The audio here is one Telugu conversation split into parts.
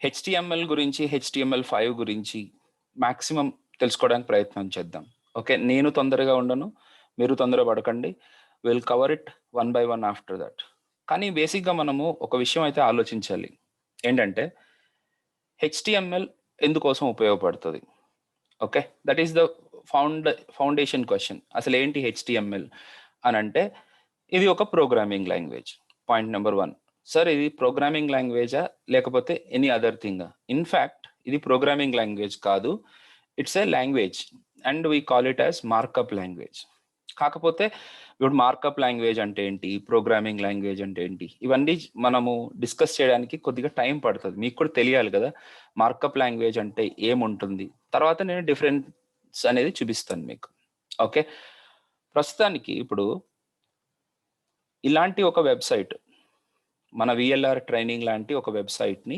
హెచ్టిఎంఎల్ గురించి, HTML5 గురించి మాక్సిమం తెలుసుకోవడానికి ప్రయత్నం చేద్దాం. ఓకే. నేను తొందరగా ఉండను, మీరు తొందర పడకండి. Will cover it one by one after that. కానీ బేసిక్గా మనము ఒక విషయం అయితే ఆలోచించాలి. ఏంటంటే హెచ్టిఎంఎల్ ఎందుకోసం ఉపయోగపడుతుంది? Okay, that is the foundation question. అసలు ఏంటి హెచ్టిఎంఎల్ అని అంటే, ఇది ఒక programming language. Point number 1. Sir, ఇది ప్రోగ్రామింగ్ లాంగ్వేజా లేకపోతే ఎనీ అదర్ థింగా? ఇన్ఫ్యాక్ట్ ఇది ప్రోగ్రామింగ్ లాంగ్వేజ్ కాదు, it's a language and we call it as markup language. కాకపోతే ఇప్పుడు మార్కప్ లాంగ్వేజ్ అంటే ఏంటి, ప్రోగ్రామింగ్ లాంగ్వేజ్ అంటే ఏంటి, ఇవన్నీ మనము డిస్కస్ చేయడానికి కొద్దిగా టైం పడుతుంది. మీకు కూడా తెలియాలి కదా మార్కప్ లాంగ్వేజ్ అంటే ఏముంటుంది. తర్వాత నేను డిఫరెన్స్ అనేది చూపిస్తాను మీకు. ఓకే, ప్రస్తుతానికి ఇప్పుడు ఇలాంటి ఒక వెబ్సైట్, మన విఎల్ఆర్ ట్రైనింగ్ లాంటి ఒక వెబ్సైట్ని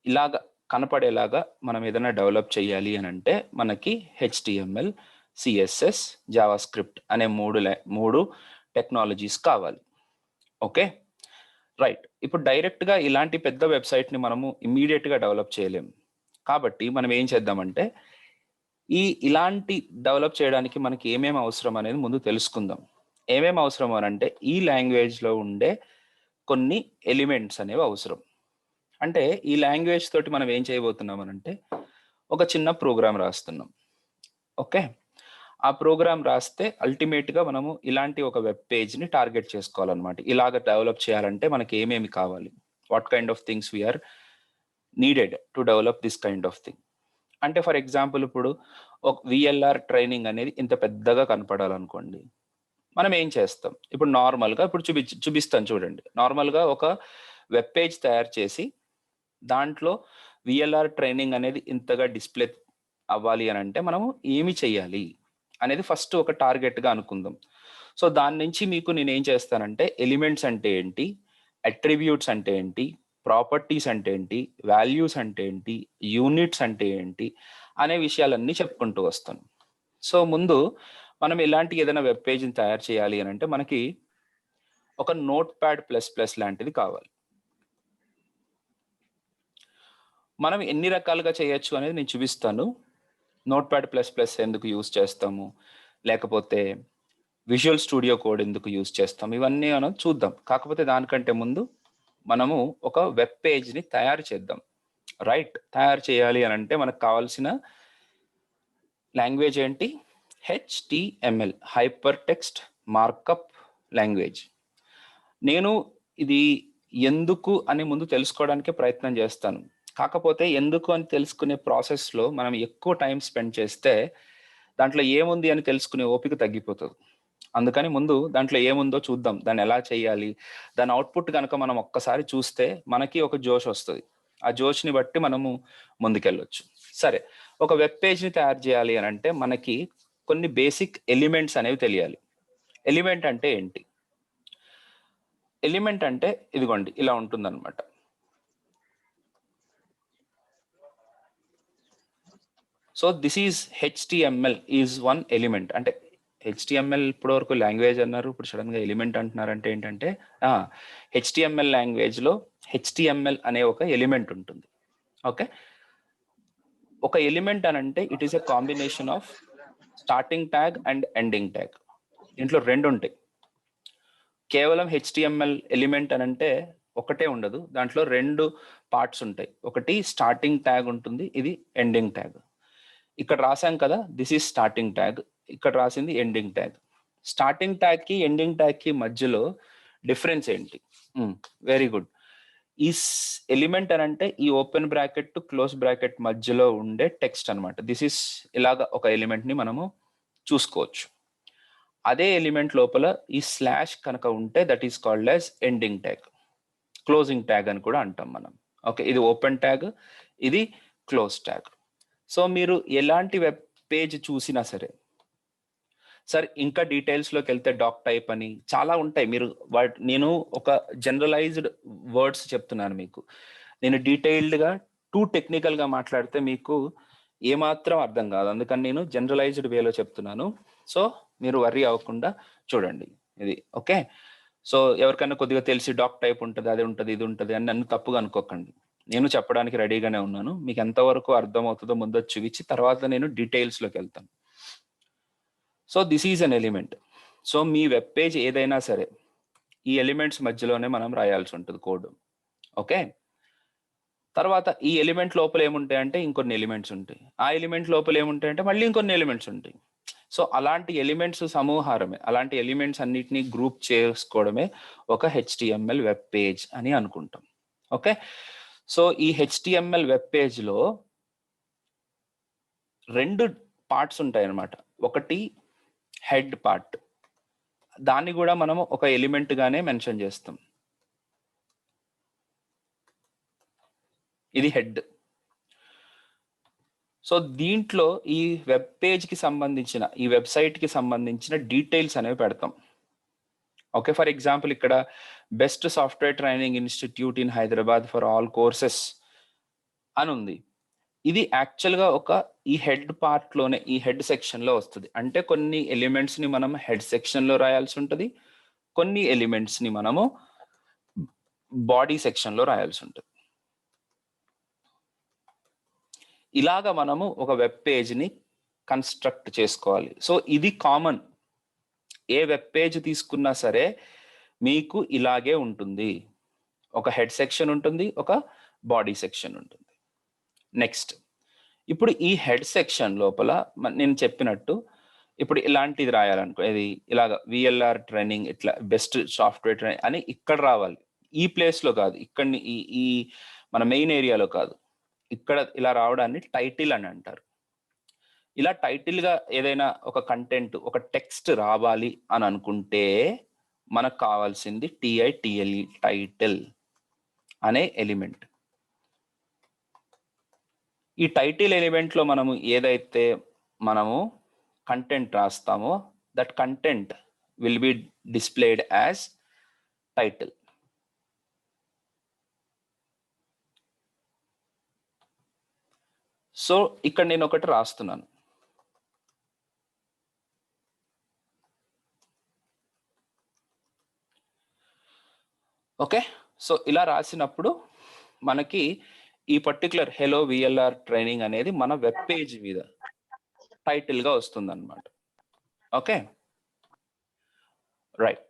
ఇలాగ కనపడేలాగా మనం ఏదైనా డెవలప్ చేయాలి అని అంటే మనకి హెచ్టిఎంఎల్, సిఎస్ఎస్, జావా స్క్రిప్ట్ అనే మూడు టెక్నాలజీస్ కావాలి. Okay, right. ఇప్పుడు డైరెక్ట్గా ఇలాంటి పెద్ద వెబ్సైట్ని మనము ఇమ్మీడియట్గా డెవలప్ చేయలేము. కాబట్టి మనం ఏం చేద్దామంటే ఇలాంటి డెవలప్ చేయడానికి మనకి ఏమేమి అవసరం అనేది ముందు తెలుసుకుందాం. ఏమేమి అవసరం అని అంటే ఈ లాంగ్వేజ్లో ఉండే కొన్ని ఎలిమెంట్స్ అనేవి అవసరం. అంటే ఈ లాంగ్వేజ్ తోటి మనం ఏం చేయబోతున్నాం అని అంటే ఒక చిన్న ప్రోగ్రామ్ రాస్తున్నాం. ఓకే, ఆ ప్రోగ్రామ్ రాస్తే అల్టిమేట్గా మనము ఇలాంటి ఒక వెబ్ పేజ్ని టార్గెట్ చేసుకోవాలన్నమాట. ఇలాగ డెవలప్ చేయాలంటే మనకి ఏమేమి కావాలి, what kind of things we are needed to develop this kind of thing. అంటే ఫర్ ఎగ్జాంపుల్ ఇప్పుడు ఒక విఎల్ఆర్ ట్రైనింగ్ అనేది ఇంత పెద్దగా కనపడాలనుకోండి, మనం ఏం చేస్తాం? ఇప్పుడు నార్మల్గా ఇప్పుడు చూపిస్తాను చూడండి. నార్మల్గా ఒక వెబ్ పేజ్ తయారు చేసి దాంట్లో విఎల్ఆర్ ట్రైనింగ్ అనేది ఇంతగా డిస్ప్లే అవ్వాలి అని అంటే మనము ఏమి చెయ్యాలి అనేది ఫస్ట్ ఒక టార్గెట్గా అనుకుందాం. సో దాని నుంచి మీకు నేను ఏం చేస్తానంటే ఎలిమెంట్స్ అంటే ఏంటి, అట్రిబ్యూట్స్ అంటే ఏంటి, ప్రాపర్టీస్ అంటే ఏంటి, వాల్యూస్ అంటే ఏంటి, యూనిట్స్ అంటే ఏంటి అనే విషయాలన్నీ చెప్పుకుంటూ వస్తాను. సో ముందు మనం ఇలాంటి ఏదైనా వెబ్ పేజ్ని తయారు చేయాలి అని అంటే మనకి ఒక Notepad++ లాంటిది కావాలి. మనం ఎన్ని రకాలుగా చేయొచ్చు అనేది నేను చూపిస్తాను. Notepad++ ఎందుకు యూజ్ చేస్తాము, లేకపోతే విజువల్ స్టూడియో కోడ్ ఎందుకు యూజ్ చేస్తాము, ఇవన్నీ మనం చూద్దాం. కాకపోతే దానికంటే ముందు మనము ఒక వెబ్ పేజ్ని తయారు చేద్దాం. రైట్, తయారు చేయాలి అని అంటే మనకు కావాల్సిన లాంగ్వేజ్ ఏంటి? HTML, hyper text markup language. నేను ఇది ఎందుకు అని ముందు తెలుసుకోవడానికే ప్రయత్నం చేస్తాను. కాకపోతే ఎందుకు అని తెలుసుకునే ప్రాసెస్లో మనం ఎక్కువ టైం స్పెండ్ చేస్తే దాంట్లో ఏముంది అని తెలుసుకునే ఓపిక తగ్గిపోతుంది. అందుకని ముందు దాంట్లో ఏముందో చూద్దాం, దాన్ని ఎలా చేయాలి, దాని అవుట్పుట్ కనుక మనం ఒక్కసారి చూస్తే మనకి ఒక జోష్ వస్తుంది. ఆ జోష్ని బట్టి మనము ముందుకెళ్ళొచ్చు. సరే, ఒక వెబ్ పేజ్ని తయారు చేయాలి అని అంటే మనకి కొన్ని బేసిక్ ఎలిమెంట్స్ అనేవి తెలియాలి. ఎలిమెంట్ అంటే ఏంటి? ఎలిమెంట్ అంటే ఇదిగోండి ఇలా ఉంటుందన్నమాట. So this is HTML is one element. అంటే HTML ఇప్పటివరకు లాంగ్వేజ్ అన్నారు, ఇప్పుడు సడన్గా ఎలిమెంట్ అంటున్నారంటే ఏంటంటే HTML లాంగ్వేజ్లో HTML అనే ఒక ఎలిమెంట్ ఉంటుంది. ఓకే, ఒక ఎలిమెంట్ అని అంటే it is a combination of starting tag and ending tag. దీంట్లో రెండు ఉంటాయి. కేవలం HTML ఎలిమెంట్ అని అంటే ఒకటే ఉండదు, దాంట్లో రెండు పార్ట్స్ ఉంటాయి. ఒకటి స్టార్టింగ్ ట్యాగ్ ఉంటుంది, ఇది ఎండింగ్ ట్యాగ్. ఇక్కడ రాసాం కదా, దిస్ ఈజ్ స్టార్టింగ్ ట్యాగ్, ఇక్కడ రాసింది ఎండింగ్ ట్యాగ్. స్టార్టింగ్ ట్యాగ్ కి ఎండింగ్ ట్యాగ్ కి మధ్యలో డిఫరెన్స్ ఏంటి? Very good. ఈ ఎలిమెంట్ అని అంటే ఈ open bracket to close bracket మధ్యలో ఉండే టెక్స్ట్ అనమాట. దిస్ ఈస్ ఇలాగ ఒక ఎలిమెంట్ ని మనము చూసుకోవచ్చు. అదే ఎలిమెంట్ లోపల ఈ స్లాష్ కనుక ఉంటే that is called as ending tag, closing tag అని కూడా అంటాం మనం. ఓకే, ఇది ఓపెన్ ట్యాగ్, ఇది క్లోజ్ ట్యాగ్. సో మీరు ఎలాంటి వెబ్ పేజ్ చూసినా సరే, సార్ ఇంకా డీటెయిల్స్లోకి వెళ్తే డాక్ టైప్ అని చాలా ఉంటాయి. మీరు నేను ఒక జనరలైజ్డ్ వర్డ్స్ చెప్తున్నాను మీకు. నేను డీటెయిల్డ్గా టూ టెక్నికల్గా మాట్లాడితే మీకు ఏమాత్రం అర్థం కాదు. అందుకని నేను జనరలైజ్డ్ వేలో చెప్తున్నాను. సో మీరు వర్రీ అవ్వకుండా చూడండి ఇది. ఓకే, సో ఎవరికైనా కొద్దిగా తెలిసి డాక్ టైప్ ఉంటుంది, అది ఉంటుంది, ఇది ఉంటుంది అని నన్ను తప్పుగా అనుకోకండి. నేను చెప్పడానికి రెడీగానే ఉన్నాను. మీకు ఎంతవరకు అర్థమవుతుందో ముందు చూపించి తర్వాత నేను డీటెయిల్స్లోకి వెళ్తాను. So this is an element. So me web page ఏదైనా సరే ఈ ఎలిమెంట్స్ మధ్యలోనే మనం రాయాల్సి ఉంటుంది కోడ్. ఓకే, తర్వాత ఈ ఎలిమెంట్ లోపల ఏముంటాయంటే ఇంకొన్ని ఎలిమెంట్స్ ఉంటాయి, ఆ ఎలిమెంట్ లోపల ఏముంటాయంటే మళ్ళీ ఇంకొన్ని ఎలిమెంట్స్ ఉంటాయి. సో అలాంటి ఎలిమెంట్స్ సమూహారమే, అలాంటి ఎలిమెంట్స్ అన్నిటినీ గ్రూప్ చేసుకోవడమే ఒక HTML వెబ్ పేజ్ అని అనుకుంటాం. ఓకే, సో ఈ HTML వెబ్ పేజ్లో 2 పార్ట్స్ ఉంటాయి అన్నమాట. ఒకటి హెడ్ పార్ట్, దాన్ని కూడా మనము ఒక ఎలిమెంట్ గానే మెన్షన్ చేస్తాం. ఇది హెడ్. సో దీంట్లో ఈ వెబ్ పేజ్కి సంబంధించిన, ఈ వెబ్సైట్కి సంబంధించిన డీటెయిల్స్ అనేవి పెడతాం. ఓకే, ఫర్ ఎగ్జాంపుల్ ఇక్కడ best software training institute in Hyderabad for all courses అని ఉంది. ఇది యాక్చువల్గా ఒక ఈ హెడ్ పార్ట్లోనే, ఈ హెడ్ సెక్షన్లో వస్తుంది. అంటే కొన్ని ఎలిమెంట్స్ని మనం హెడ్ సెక్షన్లో రాయాల్సి ఉంటుంది, కొన్ని ఎలిమెంట్స్ని మనము బాడీ సెక్షన్లో రాయాల్సి ఉంటుంది. ఇలాగా మనము ఒక వెబ్ పేజ్ని కన్స్ట్రక్ట్ చేసుకోవాలి. సో ఇది కామన్, ఏ వెబ్ పేజ్ తీసుకున్నా సరే మీకు ఇలాగే ఉంటుంది. ఒక హెడ్ సెక్షన్ ఉంటుంది, ఒక బాడీ సెక్షన్ ఉంటుంది. నెక్స్ట్, ఇప్పుడు ఈ హెడ్ సెక్షన్ లోపల నేను చెప్పినట్టు ఇప్పుడు ఇలాంటిది రాయాలనుకో, ఇది ఇలాగ VLR ట్రైనింగ్, ఇట్లా బెస్ట్ సాఫ్ట్వేర్ ట్రైనింగ్ అని ఇక్కడ రావాలి. ఈ ప్లేస్లో కాదు, ఇక్కడ ఈ మన మెయిన్ ఏరియాలో కాదు, ఇక్కడ ఇలా రావడాన్ని టైటిల్ అని అంటారు. ఇలా టైటిల్గా ఏదైనా ఒక కంటెంట్, ఒక టెక్స్ట్ రావాలి అని అనుకుంటే మనకు కావాల్సింది TITLE, టైటిల్ అనే ఎలిమెంట్. ఈ టైటిల్ ఎలిమెంట్లో మనము ఏదైతే మనము కంటెంట్ రాస్తామో that content will be displayed as title. So ఇక్కడ నేను ఒకటి రాస్తున్నాను. ఓకే, సో ఇలా రాసినప్పుడు మనకి ఈ పర్టికులర్ హెలో VLR ట్రైనింగ్ అనేది మన వెబ్ పేజ్ మీద టైటిల్గా వస్తుంది అన్నమాట. Okay, right.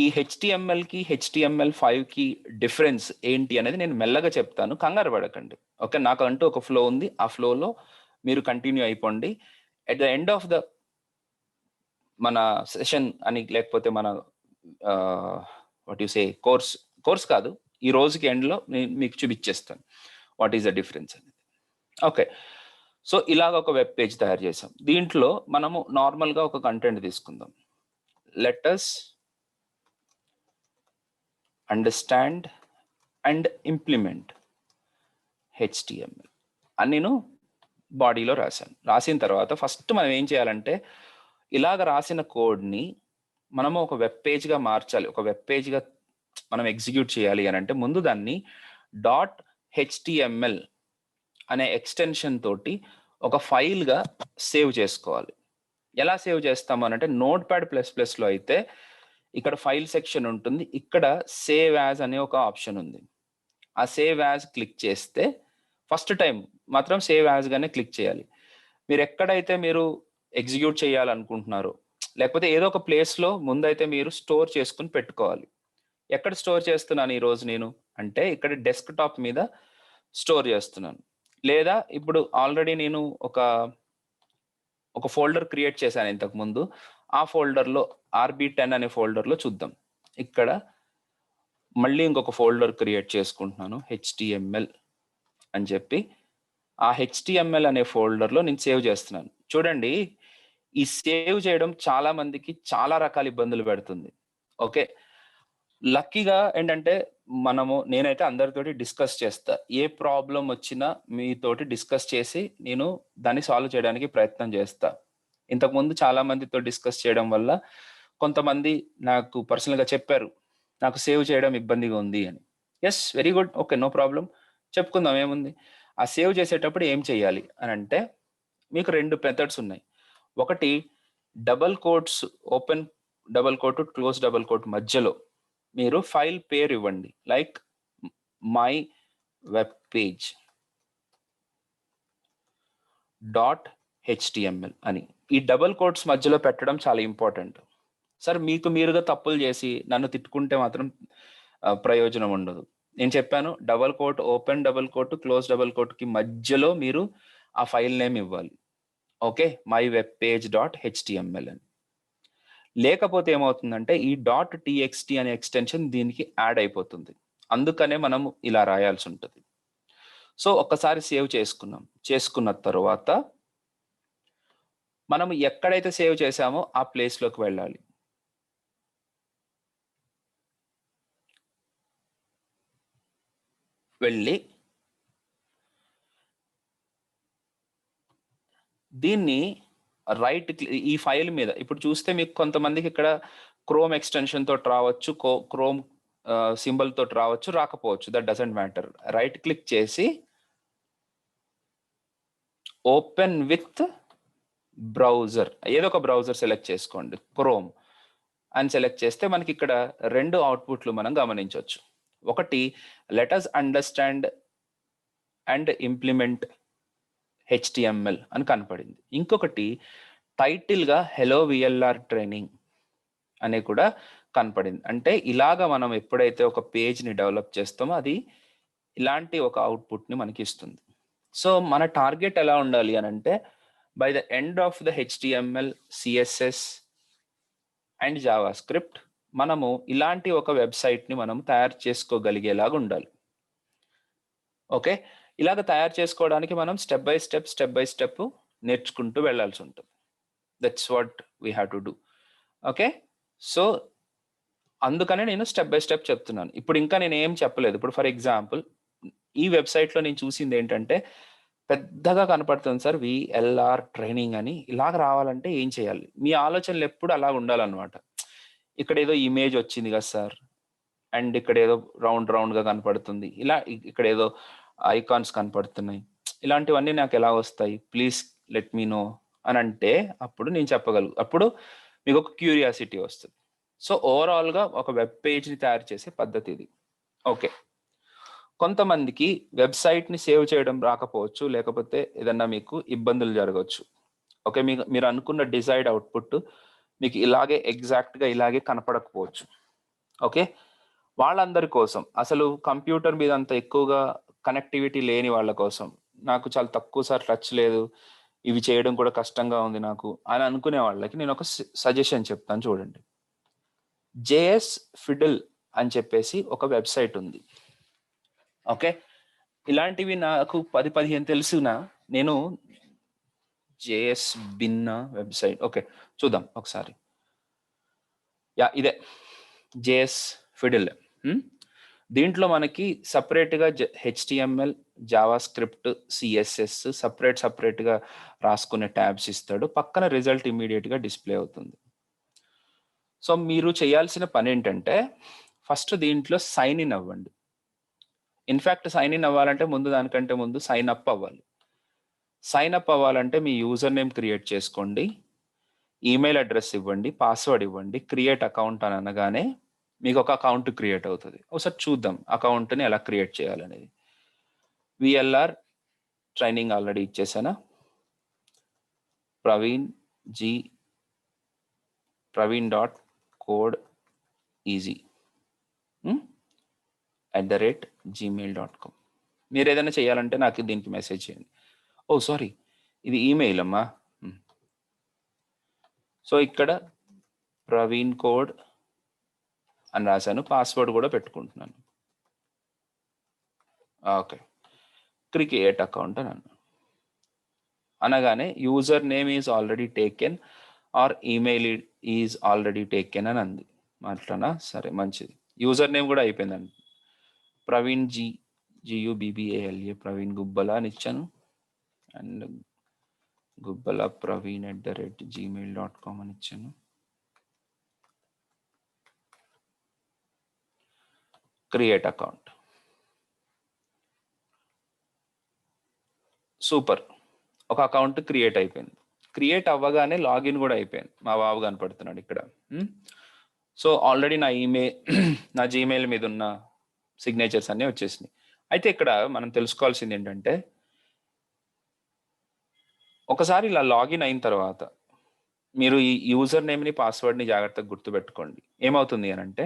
ఈ HTMLకి HTML5కి డిఫరెన్స్ ఏంటి అనేది నేను మెల్లగా చెప్తాను, కంగారు పడకండి. ఓకే, నాకంటూ ఒక ఫ్లో ఉంది, ఆ ఫ్లోలో మీరు కంటిన్యూ అయిపోండి. At the end of the మన సెషన్ అని, లేకపోతే మన వాట్ యు సే కోర్స్ కాదు, ఈ రోజుకి ఎండ్లో మీకు చూపించేస్తాను వాట్ ఈస్ ద డిఫరెన్స్ అనేది. ఓకే, సో ఇలాగ ఒక వెబ్ పేజ్ తయారు చేసాం. దీంట్లో మనము నార్మల్గా ఒక కంటెంట్ తీసుకుందాం. Let us understand and implement HTML అని నేను బాడీలో రాశాను. రాసిన తర్వాత ఫస్ట్ మనం ఏం చేయాలంటే, ఇలాగ రాసిన కోడ్ని మనము ఒక వెబ్ పేజ్గా మార్చాలి, ఒక వెబ్ పేజ్గా మనం ఎగ్జిక్యూట్ చేయాలి అని అంటే ముందు దాన్ని .html అనే ఎక్స్టెన్షన్ తోటి ఒక ఫైల్గా సేవ్ చేసుకోవాలి. ఎలా సేవ్ చేస్తాము అని అంటే, Notepad++లో అయితే ఇక్కడ ఫైల్ సెక్షన్ ఉంటుంది, ఇక్కడ సేవ్ యాజ్ అనే ఒక ఆప్షన్ ఉంది. ఆ సేవ్ యాజ్ క్లిక్ చేస్తే ఫస్ట్ టైం మాత్రం సేవ్ యాజ్గానే క్లిక్ చేయాలి. మీరు ఎక్కడైతే మీరు ఎగ్జిక్యూట్ చేయాలనుకుంటున్నారో, లేకపోతే ఏదో ఒక ప్లేస్లో ముందైతే మీరు స్టోర్ చేసుకుని పెట్టుకోవాలి. ఎక్కడ స్టోర్ చేస్తున్నాను ఈరోజు నేను అంటే, ఇక్కడ డెస్క్టాప్ మీద స్టోర్ చేస్తున్నాను. లేదా ఇప్పుడు ఆల్రెడీ నేను ఒక ఫోల్డర్ క్రియేట్ చేశాను ఇంతకుముందు, ఆ ఫోల్డర్లో RB10 అనే ఫోల్డర్లో చూద్దాం. ఇక్కడ మళ్ళీ ఇంకొక ఫోల్డర్ క్రియేట్ చేసుకుంటున్నాను, HTML అని చెప్పి. ఆ HTML అనే ఫోల్డర్లో నేను సేవ్ చేస్తున్నాను. చూడండి, ఈ సేవ్ చేయడం చాలా మందికి చాలా రకాల ఇబ్బందులు పెడుతుంది. ఓకే, లక్కీగా ఏంటంటే నేనైతే అందరితోటి డిస్కస్ చేస్తా. ఏ ప్రాబ్లం వచ్చినా మీతోటి డిస్కస్ చేసి నేను దాన్ని సాల్వ్ చేయడానికి ప్రయత్నం చేస్తా. ఇంతకుముందు చాలా మందితో డిస్కస్ చేయడం వల్ల కొంతమంది నాకు పర్సనల్గా చెప్పారు, నాకు సేవ్ చేయడం ఇబ్బందిగా ఉంది అని. Yes, very good, okay, no problem, చెప్పుకుందాం, ఏముంది. ఆ సేవ్ చేసేటప్పుడు ఏం చేయాలి అని అంటే, మీకు 2 మెథడ్స్ ఉన్నాయి. ఒకటి double quotes, open double quote, close double quote మధ్యలో మీరు ఫైల్ పేరు ఇవ్వండి, like my web page dot HTML అని ఈ డబుల్ కోట్స్ మధ్యలో పెట్టడం చాలా ఇంపార్టెంట్. సార్ మీకు మీరుగా తప్పులు చేసి నన్ను తిట్టుకుంటే మాత్రం ప్రయోజనం ఉండదు. నేను చెప్పాను double quote, open double quote, close double కోట్కి మధ్యలో మీరు ఆ ఫైల్ నేమ్ ఇవ్వాలి. Okay, my web page dot HTML అని. లేకపోతే ఏమవుతుందంటే ఈ డాట్ టీఎక్స్టీ అనే ఎక్స్టెన్షన్ దీనికి యాడ్ అయిపోతుంది. అందుకనే మనం ఇలా రాయాల్సి ఉంటుంది. సో ఒక్కసారి సేవ్ చేసుకున్న తర్వాత మనం ఎక్కడైతే సేవ్ చేసామో ఆ ప్లేస్లోకి వెళ్ళాలి. వెళ్ళి దీన్ని ఈ ఫైల్ మీద ఇప్పుడు చూస్తే మీకు కొంతమందికి ఇక్కడ క్రోమ్ ఎక్స్టెన్షన్ తోటి రావచ్చు, క్రోమ్ సింబల్ తోటి రావచ్చు, రాకపోవచ్చు. That doesn't matter. Right click చేసి ఓపెన్ విత్ బ్రౌజర్, ఏదో ఒక బ్రౌజర్ సెలెక్ట్ చేసుకోండి. క్రోమ్ అని సెలెక్ట్ చేస్తే మనకి ఇక్కడ 2 అవుట్పుట్లు మనం గమనించవచ్చు. ఒకటి let us understand and implement HTML అని కనపడింది. ఇంకొకటి టైటిల్గా హెలో విఎల్ఆర్ ట్రైనింగ్ అనే కూడా కనపడింది. అంటే ఇలాగా మనం ఎప్పుడైతే ఒక పేజ్ని డెవలప్ చేస్తామో అది ఇలాంటి ఒక అవుట్పుట్ని మనకి ఇస్తుంది. సో మన టార్గెట్ ఎలా ఉండాలి అని అంటే by the end of the HTML, CSS and Java script మనము ఇలాంటి ఒక వెబ్సైట్ని మనం తయారు చేసుకోగలిగేలాగా ఉండాలి. ఓకే, ఇలాగ తయారు చేసుకోవడానికి మనం స్టెప్ బై స్టెప్ నేర్చుకుంటూ వెళ్ళాల్సి ఉంటుంది. That's what we have to do. Okay, so అందుకనే నేను స్టెప్ బై స్టెప్ చెప్తున్నాను. ఇప్పుడు ఇంకా నేను ఏం చెప్పలేదు. ఇప్పుడు ఫర్ ఎగ్జాంపుల్ ఈ వెబ్సైట్లో నేను చూసింది ఏంటంటే పెద్దగా కనపడుతుంది సార్ విఎల్ఆర్ ట్రైనింగ్ అని. ఇలాగ రావాలంటే ఏం చేయాలి? మీ ఆలోచనలు ఎప్పుడు అలా ఉండాలన్నమాట. ఇక్కడ ఏదో ఇమేజ్ వచ్చింది కదా సార్, అండ్ ఇక్కడ ఏదో రౌండ్గా కనపడుతుంది, ఇలా ఇక్కడ ఏదో ఐకాన్స్ కనపడుతున్నాయి, ఇలాంటివన్నీ నాకు ఎలా వస్తాయి? ప్లీజ్ లెట్ మీ నో అని అంటే అప్పుడు నేను చెప్పగలను. అప్పుడు మీకు ఒక క్యూరియాసిటీ వస్తుంది. సో ఓవరాల్గా ఒక వెబ్ పేజ్ని తయారు చేసే పద్ధతి ఇది. ఓకే, కొంతమందికి వెబ్సైట్ని సేవ్ చేయడం రాకపోవచ్చు, లేకపోతే ఏదన్నా మీకు ఇబ్బందులు జరగవచ్చు. ఓకే, మీరు అనుకున్న డిజైర్డ్ అవుట్పుట్ మీకు ఇలాగే ఎగ్జాక్ట్గా ఇలాగే కనపడకపోవచ్చు. ఓకే, వాళ్ళందరి కోసం, అసలు కంప్యూటర్ మీద అంత ఎక్కువగా కనెక్టివిటీ లేని వాళ్ళ కోసం, నాకు చాలా తక్కువ సార్ టచ్ లేదు, ఇవి చేయడం కూడా కష్టంగా ఉంది నాకు అని అనుకునే వాళ్ళకి నేను ఒక సజెషన్ చెప్తాను చూడండి. జేఎస్ ఫిడిల్ అని చెప్పేసి ఒక వెబ్సైట్ ఉంది. ఓకే, ఇలాంటివి నాకు 10-15 తెలుసునా. నేను జేఎస్ బిన్న వెబ్సైట్, ఓకే చూద్దాం ఒకసారి. యా, ఇదే జేఎస్ ఫిడిల్. దీంట్లో మనకి సపరేట్గా హెచ్టిఎంఎల్, జావా స్క్రిప్ట్, సిఎస్ఎస్ సపరేట్గా రాసుకునే ట్యాబ్స్ ఇస్తాడు. పక్కన రిజల్ట్ ఇమీడియట్గా డిస్ప్లే అవుతుంది. సో మీరు చేయాల్సిన పని ఏంటంటే ఫస్ట్ దీంట్లో సైన్ ఇన్ అవ్వండి. ఇన్ఫ్యాక్ట్ సైన్ ఇన్ అవ్వాలంటే దానికంటే ముందు సైన్ అప్ అవ్వాలి. సైన్ అప్ అవ్వాలంటే మీ యూజర్ నేమ్ క్రియేట్ చేసుకోండి, ఈమెయిల్ అడ్రస్ ఇవ్వండి, పాస్వర్డ్ ఇవ్వండి. క్రియేట్ అకౌంట్ అని అనగానే మీకు ఒక అకౌంట్ క్రియేట్ అవుతుంది. ఒకసారి చూద్దాం అకౌంట్ని ఎలా క్రియేట్ చేయాలనేది. విఎల్ఆర్ ట్రైనింగ్ ఆల్రెడీ ఇచ్చేసానా. Praveen code easy @gmail.com. మీరు ఏదైనా చేయాలంటే నాకు దీనికి మెసేజ్ చేయండి. ఓ సారీ, ఇది ఈమెయిల్ అమ్మా. సో ఇక్కడ ప్రవీణ్ కోడ్ అని రాశాను, పాస్వర్డ్ కూడా పెట్టుకుంటున్నాను. ఓకే, క్రియేట్ అకౌంట్ అని అనగానే user name is already taken are email is already taken అని అంది. అట్లనా, సరే మంచిది. యూజర్ నేమ్ కూడా అయిపోయిందండి. ప్రవీణ్ GUBBALA ప్రవీణ్ గుబ్బల అని ఇచ్చాను. అండ్ గుబ్బల ప్రవీణ్ @gmail.com అని ఇచ్చాను. Create account. సూపర్, ఒక అకౌంట్ క్రియేట్ అయిపోయింది. క్రియేట్ అవ్వగానే లాగిన్ కూడా అయిపోయింది. మా బాబు కనపడుతున్నాడు ఇక్కడ. సో ఆల్రెడీ నా జీమెయిల్ మీద ఉన్న సిగ్నేచర్స్ అన్నీ వచ్చేసినాయి. అయితే ఇక్కడ మనం తెలుసుకోవాల్సింది ఏంటంటే, ఒకసారి ఇలా లాగిన్ అయిన తర్వాత మీరు ఈ యూజర్ నేమ్ని పాస్వర్డ్ని జాగ్రత్తగా గుర్తుపెట్టుకోండి. ఏమవుతుంది అని అంటే,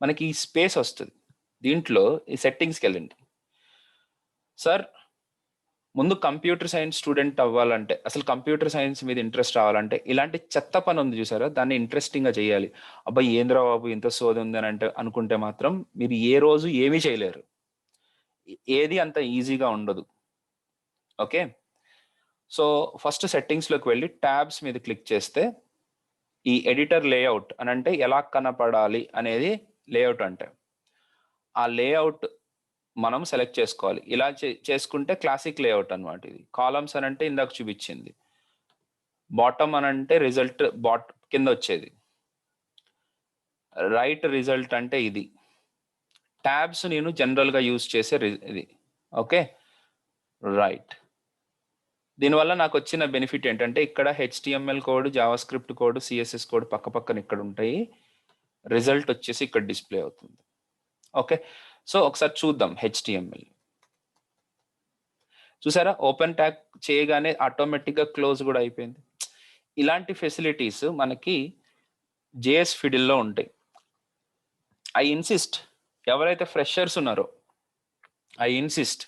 మనకి ఈ స్పేస్ వస్తుంది. దీంట్లో ఈ సెట్టింగ్స్కి వెళ్ళండి. సార్, ముందు కంప్యూటర్ సైన్స్ స్టూడెంట్ అవ్వాలంటే, అసలు కంప్యూటర్ సైన్స్ మీద ఇంట్రెస్ట్ రావాలంటే, ఇలాంటి చెత్త పని ఉంది చూసారా, దాన్ని ఇంట్రెస్టింగ్గా చేయాలి. అబ్బాయి ఏంద్రా బాబు ఇంత సోది ఉంది అని అనుకుంటే మాత్రం మీరు ఏ రోజు ఏమీ చేయలేరు. ఏది అంత ఈజీగా ఉండదు. ఓకే, సో ఫస్ట్ సెట్టింగ్స్లోకి వెళ్ళి ట్యాబ్స్ మీద క్లిక్ చేస్తే ఈ ఎడిటర్ లేఅవుట్ అని అంటే ఎలా కనపడాలి అనేది లేఅవుట్ అంటే, ఆ లేఅవుట్ మనం సెలెక్ట్ చేసుకోవాలి. ఇలా చేసుకుంటే క్లాసిక్ లేఅవుట్ అనమాట. ఇది కాలమ్స్ అని అంటే ఇందాక చూపించింది, బాటమ్ అని అంటే రిజల్ట్ కింద వచ్చేది, రైట్ రిజల్ట్ అంటే ఇది. ట్యాబ్స్ నేను జనరల్గా యూజ్ చేసే ఇది. Okay, right. దీనివల్ల నాకు వచ్చిన బెనిఫిట్ ఏంటంటే, ఇక్కడ HTML code, JavaScript code, CSS code పక్క పక్కన ఇక్కడ ఉంటాయి. రిజల్ట్ వచ్చేసి ఇక్కడ డిస్ప్లే అవుతుంది. ఓకే, సో ఒకసారి చూద్దాం. హెచ్టిఎంఎల్ చూసారా, ఓపెన్ ట్యాగ్ చేయగానే ఆటోమేటిక్గా క్లోజ్ కూడా అయిపోయింది. ఇలాంటి ఫెసిలిటీస్ మనకి జేఎస్ ఫిడిల్లో ఉంటాయి. ఐ ఇన్సిస్ట్, ఎవరైతే ఫ్రెషర్స్ ఉన్నారో ఐ ఇన్సిస్ట్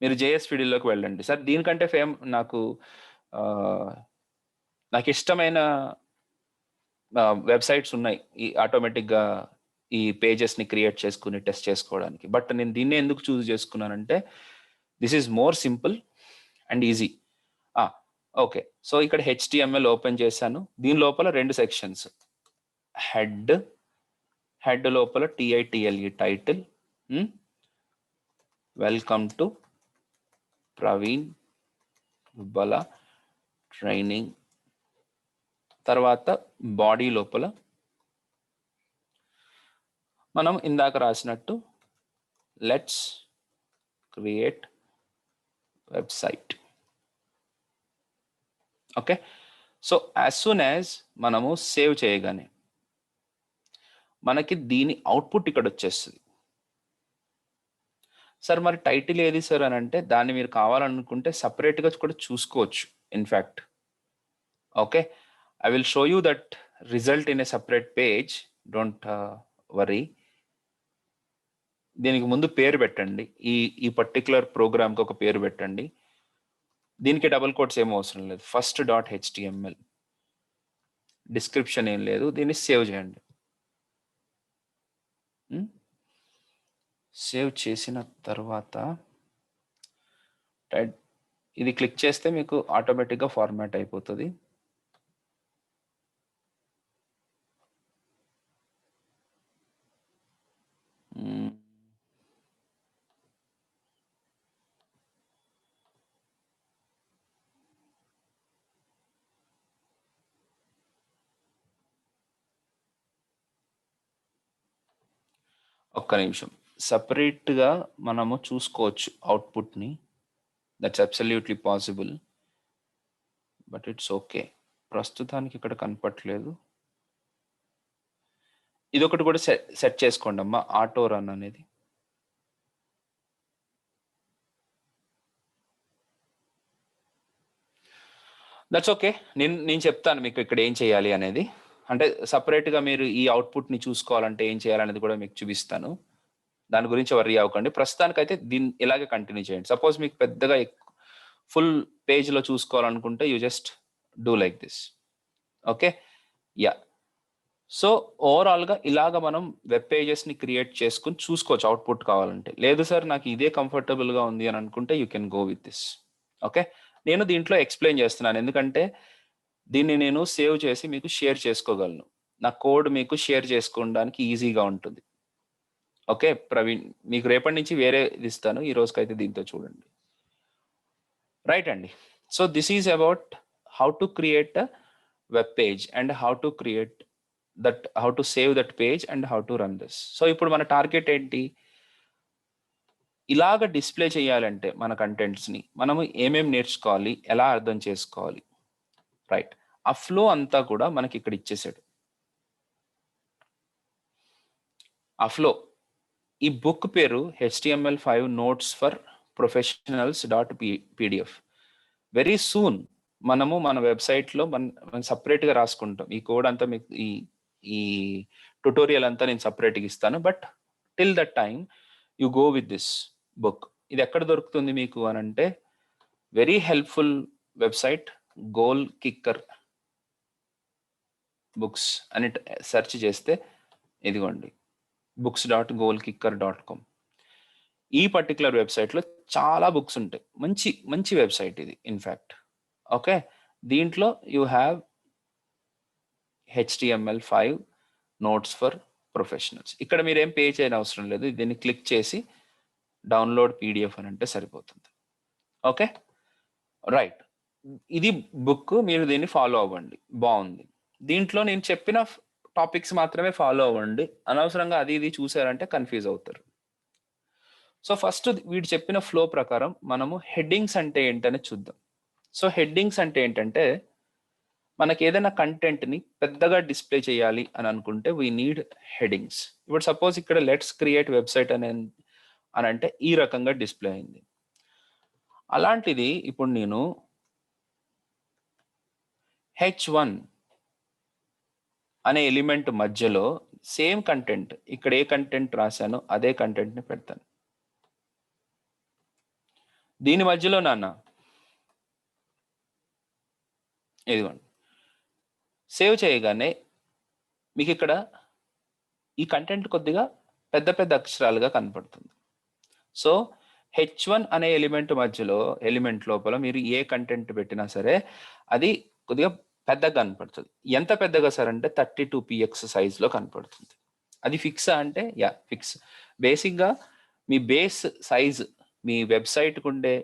మీరు జేఎస్ ఫిడిల్లోకి వెళ్ళండి. సార్ దీనికంటే నాకు ఇష్టమైన వెబ్సైట్స్ ఉన్నాయి ఈ ఆటోమేటిక్గా ఈ పేజెస్ని క్రియేట్ చేసుకుని టెస్ట్ చేసుకోవడానికి. బట్ నేను దీన్ని ఎందుకు చూస్ చేసుకున్నానంటే, this is more simple and easy. Okay, so ఇక్కడ హెచ్టిఎంఎల్ ఓపెన్ చేశాను. దీని లోపల 2 సెక్షన్స్, హెడ్ లోపల TITLE title, welcome to Praveen Dubbala training. తర్వాత బాడీ లోపల మనం ఇందాక రాసినట్టు let's create website. Okay, so as soon as మనము సేవ్ చేయగానే మనకి దీని అవుట్పుట్ ఇక్కడ వచ్చేస్తుంది. సార్ మరి టైటిల్ ఏది సార్ అని అంటే, దాన్ని మీరు కావాలనుకుంటే సపరేట్గా కూడా చూసుకోవచ్చు. In fact okay, I will show you that result in a separate page, don't worry. దీనికి ముందు పేరు పెట్టండి, ఈ పర్టికులర్ ప్రోగ్రామ్కి ఒక పేరు పెట్టండి. దీనికి డబుల్ కోట్స్ ఏం అవసరం లేదు. ఫస్ట్ .html, డిస్క్రిప్షన్ ఏం లేదు. దీన్ని సేవ్ చేయండి. సేవ్ చేసిన తర్వాత ఇది క్లిక్ చేస్తే మీకు ఆటోమేటిక్గా ఫార్మాట్ అయిపోతుంది. ఒక్క నిమిషం, సపరేట్గా మనము చూసుకోవచ్చు అవుట్పుట్ని. That's absolutely possible, but it's okay. ప్రస్తుతానికి ఇక్కడ కనపట్లేదు. ఇదొకటి కూడా సెట్ చేసుకోండి అమ్మా, ఆటో రన్ అనేది. దట్స్ ఓకే, నేను చెప్తాను మీకు ఇక్కడ ఏం చేయాలి అనేది. అంటే సపరేట్గా మీరు ఈ అవుట్పుట్ని చూసుకోవాలంటే ఏం చేయాలనేది కూడా మీకు చూపిస్తాను. దాని గురించి వర్రీ అవ్వకండి. ప్రస్తుతానికైతే దీన్ని ఇలాగే కంటిన్యూ చేయండి. సపోజ్ మీకు పెద్దగా ఫుల్ పేజ్లో చూసుకోవాలనుకుంటే you just do like this. Okay, ya. So ఓవరాల్గా ఇలాగ మనం వెబ్ పేజెస్ని క్రియేట్ చేసుకుని చూసుకోవచ్చు అవుట్పుట్ కావాలంటే. లేదు సార్ నాకు ఇదే కంఫర్టబుల్గా ఉంది అని అనుకుంటే you can go with this. Okay, నేను దీంట్లో ఎక్స్ప్లెయిన్ చేస్తున్నాను ఎందుకంటే దీన్ని నేను సేవ్ చేసి మీకు షేర్ చేసుకోగలను. నా కోడ్ మీకు షేర్ చేసుకోవడానికి ఈజీగా ఉంటుంది. ఓకే ప్రవీణ్, మీకు రేపటి నుంచి వేరే ఇస్తాను, ఈ రోజుకైతే దీంతో చూడండి. రైట్ అండి, so this is about how to create a web page and how to create how to save that page and how to run this. So ఇప్పుడు మన టార్గెట్ ఏంటి? ఇలాగ డిస్ప్లే చేయాలంటే మన కంటెంట్స్ని మనము ఏమేమి నేర్చుకోవాలి, ఎలా అర్థం చేసుకోవాలి. రైట్, ఆ ఫ్లో అంతా కూడా మనకి ఇక్కడ ఇచ్చేసాడు. ఆ ఫ్లో ఈ బుక్ పేరు HTML5 notes for professionals.pdf. Very soon మనము మన వెబ్సైట్లో మనం సపరేట్గా రాసుకుంటాం. ఈ కోడ్ అంతా మీకు ఈ ట్యుటోరియల్ అంతా నేను సపరేట్గా ఇస్తాను. But till that time you go with this book. ఇది ఎక్కడ దొరుకుతుంది మీకు అని అంటే very helpful website goal kicker books అని సెర్చ్ చేస్తే ఇదిగోండి books.goalkicker.com. ఈ పర్టికులర్ వెబ్సైట్లో చాలా బుక్స్ ఉంటాయి. మంచి మంచి వెబ్సైట్ ఇది ఇన్ఫ్యాక్ట్. ఓకే, దీంట్లో you have HTML5 notes for professionals. ఇక్కడ మీరు ఏం పే చేయని అవసరం లేదు. దీన్ని క్లిక్ చేసి డౌన్లోడ్ PDF అని అంటే సరిపోతుంది. ఓకే రైట్, ఇది బుక్. మీరు దీన్ని ఫాలో అవ్వండి, బాగుంది. దీంట్లో నేను చెప్పిన టాపిక్స్ మాత్రమే ఫాలో అవ్వండి. అనవసరంగా అది ఇది చూసారంటే కన్ఫ్యూజ్ అవుతారు. సో ఫస్ట్ వీడు చెప్పిన ఫ్లో ప్రకారం మనము హెడ్డింగ్స్ అంటే ఏంటని చూద్దాం. సో హెడ్డింగ్స్ అంటే ఏంటంటే మనకి ఏదైనా కంటెంట్ని పెద్దగా డిస్ప్లే చేయాలి అని అనుకుంటే వీ నీడ్ హెడ్డింగ్స్. ఇప్పుడు సపోజ్ ఇక్కడ లెట్స్ క్రియేట్ వెబ్సైట్ అని అంటే ఈ రకంగా డిస్ప్లే అయింది. అలాంటిది ఇప్పుడు నేను H1 అనే ఎలిమెంట్ మధ్యలో సేమ్ కంటెంట్, ఇక్కడ ఏ కంటెంట్ రాశానో అదే కంటెంట్ని పెడతాను. దీని మధ్యలో నాన్న ఇదిగోండి సేవ్ చేయగానే మీకు ఇక్కడ ఈ కంటెంట్ కొద్దిగా పెద్ద పెద్ద అక్షరాలుగా కనపడుతుంది. సో H1 అనే ఎలిమెంట్ మధ్యలో ఎలిమెంట్ లోపల మీరు ఏ కంటెంట్ పెట్టినా సరే అది కొద్దిగా పెద్దగా కనపడుతుంది. ఎంత పెద్దగా సార్ అంటే 32px సైజ్లో కనపడుతుంది. అది ఫిక్స్ అంటే యా ఫిక్స్. బేసిక్గా మీ బేస్ సైజ్ మీ వెబ్సైట్కి ఉండే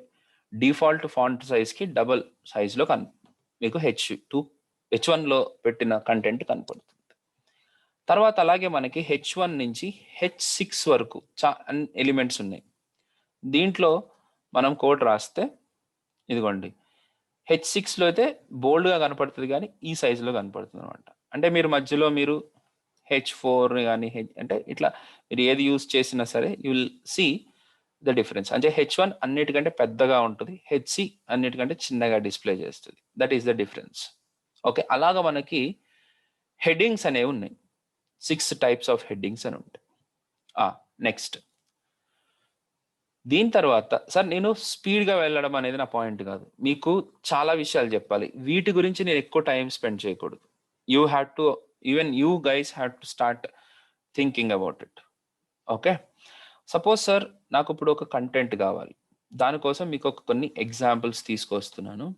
డిఫాల్ట్ ఫాంట్ సైజ్కి డబల్ సైజ్లో మీకు H1లో పెట్టిన కంటెంట్ కనపడుతుంది. తర్వాత అలాగే మనకి H1 నుంచి H6 వరకు ఎలిమెంట్స్ ఉన్నాయి. దీంట్లో మనం కోడ్ రాస్తే ఇదిగోండి H6లో అయితే బోల్డ్గా కనపడుతుంది కానీ ఈ సైజులో కనపడుతుంది అనమాట. అంటే మీరు మధ్యలో మీరు H4 కానీ అంటే ఇట్లా మీరు ఏది యూజ్ చేసినా సరే you will see the difference. అంటే H1 అన్నిటికంటే పెద్దగా ఉంటుంది, HC అన్నిటికంటే చిన్నగా డిస్ప్లే చేస్తుంది. That is the difference. Okay, అలాగా మనకి హెడ్డింగ్స్ అనేవి ఉన్నాయి. 6 టైప్స్ ఆఫ్ హెడ్డింగ్స్ అని ఉంటాయి. నెక్స్ట్ దీని తర్వాత సార్ నేను స్పీడ్గా వెళ్ళడం అనేది నా పాయింట్ కాదు, మీకు చాలా విషయాలు చెప్పాలి. వీటి గురించి నేను ఎక్కువ టైం స్పెండ్ చేయకూడదు. You have to even you guys have to start thinking about it. Okay, suppose sir నాకు ఇప్పుడు ఒక కంటెంట్ కావాలి. దానికోసం మీకు కొన్ని ఎగ్జాంపుల్స్ తీసుకొస్తున్నాను.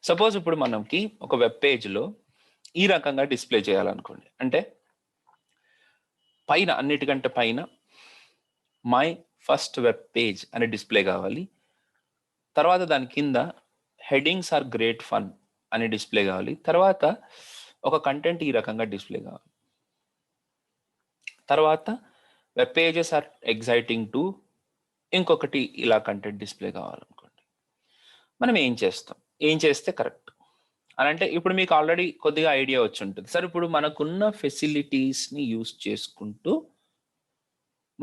సపోజ్ ఇప్పుడు మనకి ఒక వెబ్ పేజ్లో ఈ రకంగా డిస్ప్లే చేయాలనుకోండి. అంటే పైన అన్నిటికంటే పైన మై ఫస్ట్ వెబ్ పేజ్ అనే డిస్ప్లే కావాలి. తర్వాత దాని కింద హెడ్డింగ్స్ ఆర్ గ్రేట్ ఫన్ అనే డిస్ప్లే కావాలి. తర్వాత ఒక కంటెంట్ ఈ రకంగా డిస్ప్లే కావాలి. తర్వాత web pages are exciting too ఇంకొకటి ఇలా కంటెంట్ డిస్ప్లే కావాలనుకోండి. మనం ఏం చేస్తే కరెక్ట్ అని అంటే ఇప్పుడు మీకు ఆల్రెడీ కొద్దిగా ఐడియా వచ్చి ఉంటుంది. సార్ ఇప్పుడు మనకున్న ఫెసిలిటీస్ని యూస్ చేసుకుంటూ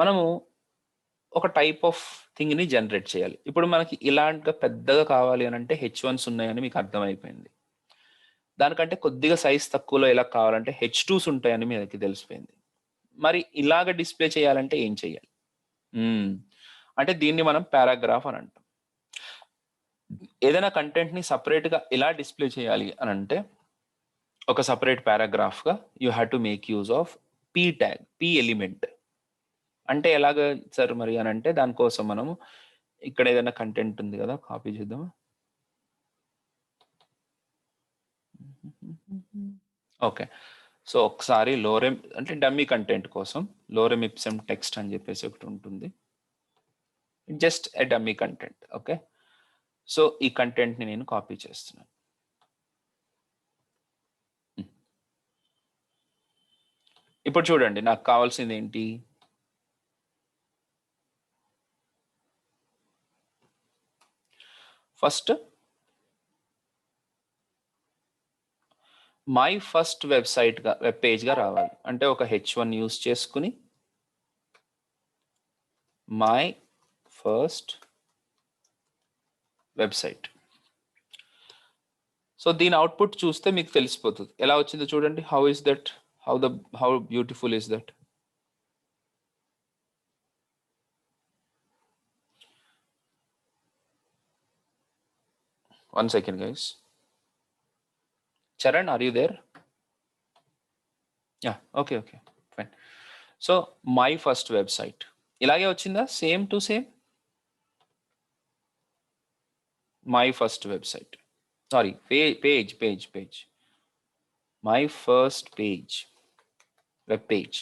మనము ఒక టైప్ ఆఫ్ థింగ్ని జనరేట్ చేయాలి. ఇప్పుడు మనకి ఇలాంటిగా పెద్దగా కావాలి అని అంటే H1s ఉన్నాయని మీకు అర్థమైపోయింది. దానికంటే కొద్దిగా సైజ్ తక్కువలో ఎలా కావాలంటే H2s ఉంటాయని మీకు తెలిసిపోయింది. మరి ఇలాగ డిస్ప్లే చేయాలంటే ఏం చేయాలి? అంటే దీన్ని మనం పారాగ్రాఫ్ అని అంటాం. ఏదైనా కంటెంట్ని సపరేట్గా ఎలా డిస్ప్లే చేయాలి అని అంటే ఒక సపరేట్ పారాగ్రాఫ్గా you have to make use of P tag, P element. అంటే ఎలాగ సార్ మరి అని అంటే దానికోసం మనము ఇక్కడ ఏదైనా కంటెంట్ ఉంది కదా, కాపీ చేద్దామా. ఓకే, సో ఒకసారి లోరెమ్ అంటే డమ్మీ కంటెంట్ కోసం లోరెమ్ ఇప్సమ్ టెక్స్ట్ అని చెప్పేసి ఒకటి ఉంటుంది. Just a dummy content. Okay, so ఈ కంటెంట్ని నేను కాపీ చేస్తున్నాను. ఇప్పుడు చూడండి నాకు కావాల్సింది ఏంటి, ఫస్ట్ మై ఫస్ట్ వెబ్ పేజ్గా రావాలి. అంటే ఒక H1 యూస్ చేసుకుని మై ఫస్ట్ వెబ్సైట్. సో దీని అవుట్పుట్ చూస్తే మీకు తెలిసిపోతుంది ఎలా వచ్చిందో చూడండి. How beautiful is that. One second, guys. Charan, are you there? Yeah, okay, fine. So my first website ఇలాగే వచ్చిందా? Same to same my first website, sorry page my first page, web page.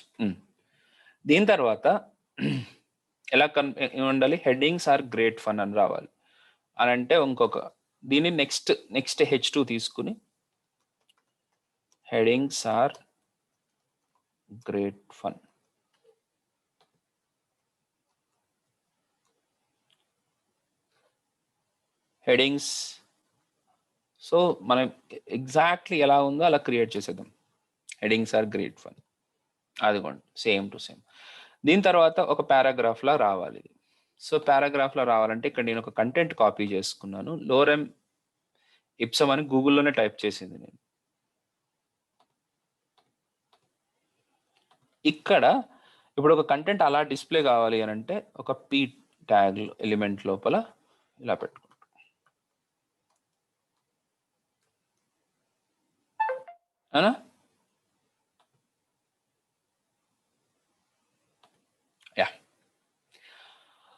దీని తర్వాత ఎలా ఉండాలి? హెడ్డింగ్స్ ఆర్ గ్రేట్ ఫన్ అని రావాలి. అని అంటే ఇంకొక దీన్ని నెక్స్ట్ H2 తీసుకుని headings are great fun. Headings so మనం ఎగ్జాక్ట్లీ ఎలా ఉందో అలా క్రియేట్ చేసేద్దాం. హెడ్డింగ్స్ ఆర్ గ్రేట్ ఫన్, అదిగోండి సేమ్ టు సేమ్. దీని తర్వాత ఒక పారాగ్రాఫ్లా రావాలి. సో పారాగ్రాఫ్లో రావాలంటే ఇక్కడ నేను ఒక కంటెంట్ కాపీ చేసుకున్నాను. లోరెం ఇప్సమ్ అని గూగుల్లోనే టైప్ చేసింది నేను. ఇక్కడ ఇప్పుడు ఒక కంటెంట్ అలా డిస్ప్లే కావాలి అని అంటే ఒక పీ ట్యాగ్ ఎలిమెంట్ లోపల ఇలా పెట్టుకుంటాం. అవునా? Ya.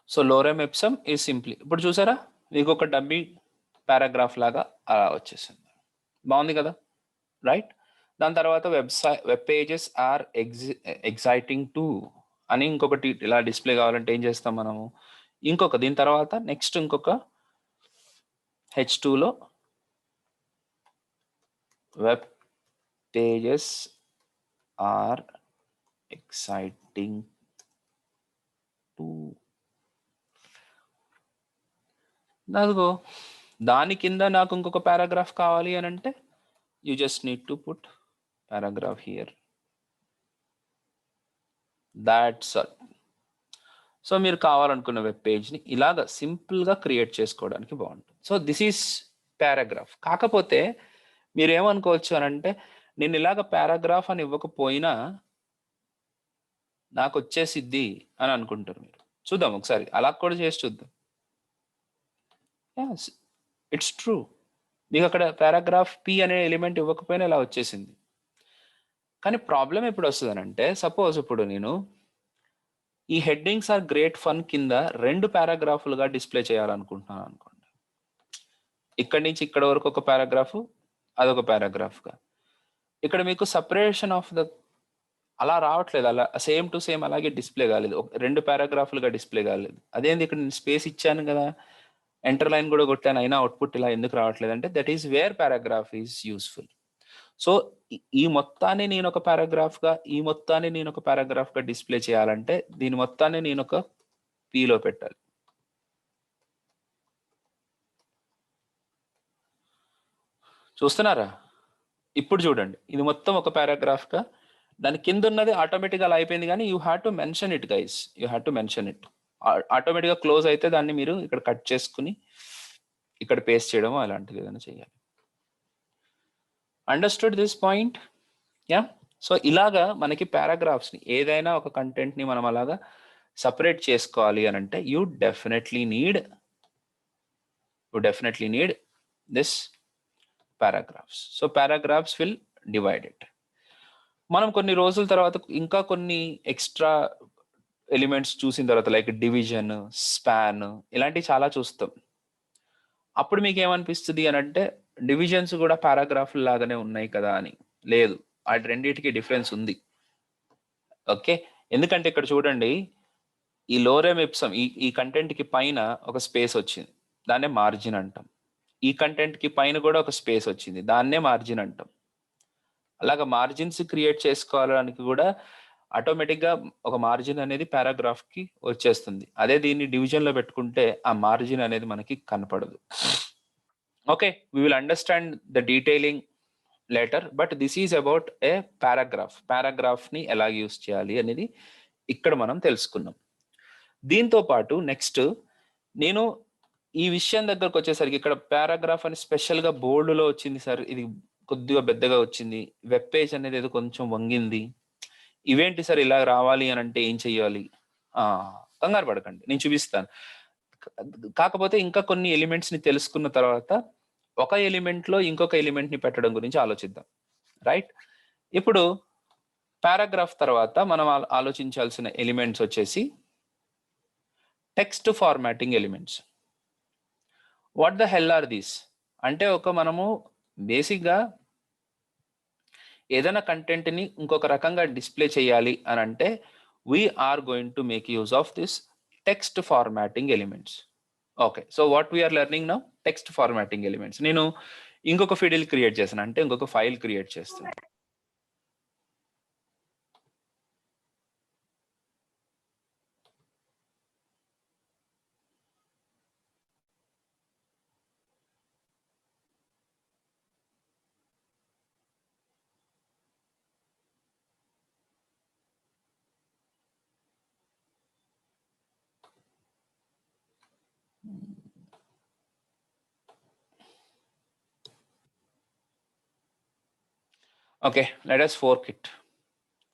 So lorem ipsum is simply, ఇప్పుడు చూసారా మీకు ఒక డమ్మీ పారాగ్రాఫ్ లాగా అలా వచ్చేసింది. బాగుంది కదా, రైట్? దాని తర్వాత web pages are exciting too అని ఇంకొకటి ఇలా డిస్ప్లే కావాలంటే ఏం చేస్తాం మనము? దీని తర్వాత నెక్స్ట్ ఇంకొక H2లో web pages are exciting to. అదిగో దాని కింద నాకు ఇంకొక పారాగ్రాఫ్ కావాలి అని అంటే you just need to put paragraph here. That's all. So మీరు కావాలనుకున్న వెబ్ పేజ్ని ఇలాగ సింపుల్గా క్రియేట్ చేసుకోవడానికి బాగుంటుంది. So this is paragraph. కాకపోతే మీరు ఏమనుకోవచ్చు అని అంటే నేను ఇలాగ పారాగ్రాఫ్ అని ఇవ్వకపోయినా నాకు వచ్చేసిద్ది అని అనుకుంటారు మీరు. చూద్దాం ఒకసారి అలా కూడా చేసి చూద్దాం. It's true. మీకు అక్కడ పారాగ్రాఫ్ పి అనే ఎలిమెంట్ ఇవ్వకపోయినా ఇలా వచ్చేసింది. కానీ ప్రాబ్లం ఎప్పుడు వస్తుంది అని అంటే, సపోజ్ ఇప్పుడు నేను ఈ హెడ్డింగ్స్ ఆర్ గ్రేట్ ఫన్ కింద 2 పారాగ్రాఫ్లుగా డిస్ప్లే చేయాలనుకుంటున్నాను అనుకోండి. ఇక్కడి నుంచి ఇక్కడ వరకు ఒక పారాగ్రాఫ్, అదొక పారాగ్రాఫ్గా. ఇక్కడ మీకు సపరేషన్ ఆఫ్ ద అలా రావట్లేదు, అలా సేమ్ టు సేమ్ అలాగే డిస్ప్లే కాలేదు, 2 పారాగ్రాఫ్లుగా డిస్ప్లే కాలేదు. అదేంది, ఇక్కడ నేను స్పేస్ ఇచ్చాను కదా, ఎంటర్ లైన్ కూడా కొట్టాను, అయినా అవుట్పుట్ ఇలా ఎందుకు రావట్లేదు అంటే that is where paragraph is useful. So ఈ మొత్తాన్ని నేను ఒక పారాగ్రాఫ్గా, ఈ మొత్తాన్ని నేను ఒక పారాగ్రాఫ్గా డిస్ప్లే చేయాలంటే దీని మొత్తాన్ని నేను ఒక పీలో పెట్టాలి. చూస్తున్నారా? ఇప్పుడు చూడండి, ఇది మొత్తం ఒక పారాగ్రాఫ్గా, దాని కింద ఉన్నది ఆటోమేటిక్గా అలా అయిపోయింది. కానీ you have to mention it guys, you have to mention it. ఆటోమేటిక్గా క్లోజ్ అయితే దాన్ని మీరు ఇక్కడ కట్ చేసుకుని ఇక్కడ పేస్ట్ చేయడం అలాంటిది ఏదైనా చేయాలి. Understood this point? Yeah. So ఇలాగా మనకి పారాగ్రాఫ్స్ని, ఏదైనా ఒక కంటెంట్ని మనం అలాగా సపరేట్ చేసుకోవాలి అని అంటే you definitely need this paragraphs. So paragraphs will divide it. మనం కొన్ని రోజుల తర్వాత ఇంకా కొన్ని ఎక్స్ట్రా ఎలిమెంట్స్ చూసిన తర్వాత లైక్ డివిజన్, స్పాన్ ఇలాంటివి చాలా చూస్తాం. అప్పుడు మీకు ఏమనిపిస్తుంది అని అంటే డివిజన్స్ కూడా పారాగ్రాఫ్ లాగానే ఉన్నాయి కదా అని. లేదు, వాటి రెండింటికి డిఫరెన్స్ ఉంది. ఓకే, ఎందుకంటే ఇక్కడ చూడండి, ఈ లోరెం ఇప్సమ్ ఈ కంటెంట్కి పైన ఒక స్పేస్ వచ్చింది, దాన్నే మార్జిన్ అంటాం. ఈ కంటెంట్కి పైన కూడా ఒక స్పేస్ వచ్చింది, దాన్నే మార్జిన్ అంటాం. అలాగా మార్జిన్స్ క్రియేట్ చేసుకోవడానికి కూడా ఆటోమేటిక్గా ఒక మార్జిన్ అనేది పారాగ్రాఫ్కి వచ్చేస్తుంది. అదే దీన్ని డివిజన్లో పెట్టుకుంటే ఆ మార్జిన్ అనేది మనకి కనపడదు. Okay, we will understand the detailing later, but this is about a paragraph ని ఎలా యూస్ చేయాలి అనేది ఇక్కడ మనం తెలుసుకున్నాం. దీంతో పాటు నెక్స్ట్ నేను ఈ విషయం దగ్గరకు వచ్చేసరికి ఇక్కడ పారాగ్రాఫ్ అని స్పెషల్ గా బోల్డ్ లో వచ్చింది సార్, ఇది కొద్దిగా పెద్దగా వచ్చింది, వెబ్ పేజ్ అనేది ఏదో కొంచెం వంగింది, ఇవేంటి సార్ ఇలా రావాలి అని అంటే ఏం చెయ్యాలి? కంగారు పడకండి, నేను చూపిస్తాను. కాకపోతే ఇంకా కొన్ని ఎలిమెంట్స్ ని తెలుసుకున్న తర్వాత ఒక ఎలిమెంట్ లో ఇంకొక ఎలిమెంట్ ని పెట్టడం గురించి ఆలోచిద్దాం. రైట్, ఇప్పుడు పారాగ్రాఫ్ తర్వాత మనం ఆలోచించాల్సిన ఎలిమెంట్స్ వచ్చేసి text formatting elements. What the hell are these అంటే, ఒక మనము బేసిక్గా ఏదైనా కంటెంట్ ని ఇంకొక రకంగా డిస్ప్లే చేయాలి అని అంటే we are going to make use of this text formatting elements. Okay, so what we are learning now, text formatting elements. నేను ఇంకొక ఫీడిల్ క్రియేట్ చేశాను, అంటే ఇంకొక ఫైల్ క్రియేట్ చేస్తున్నాను. Okay, let us fork it.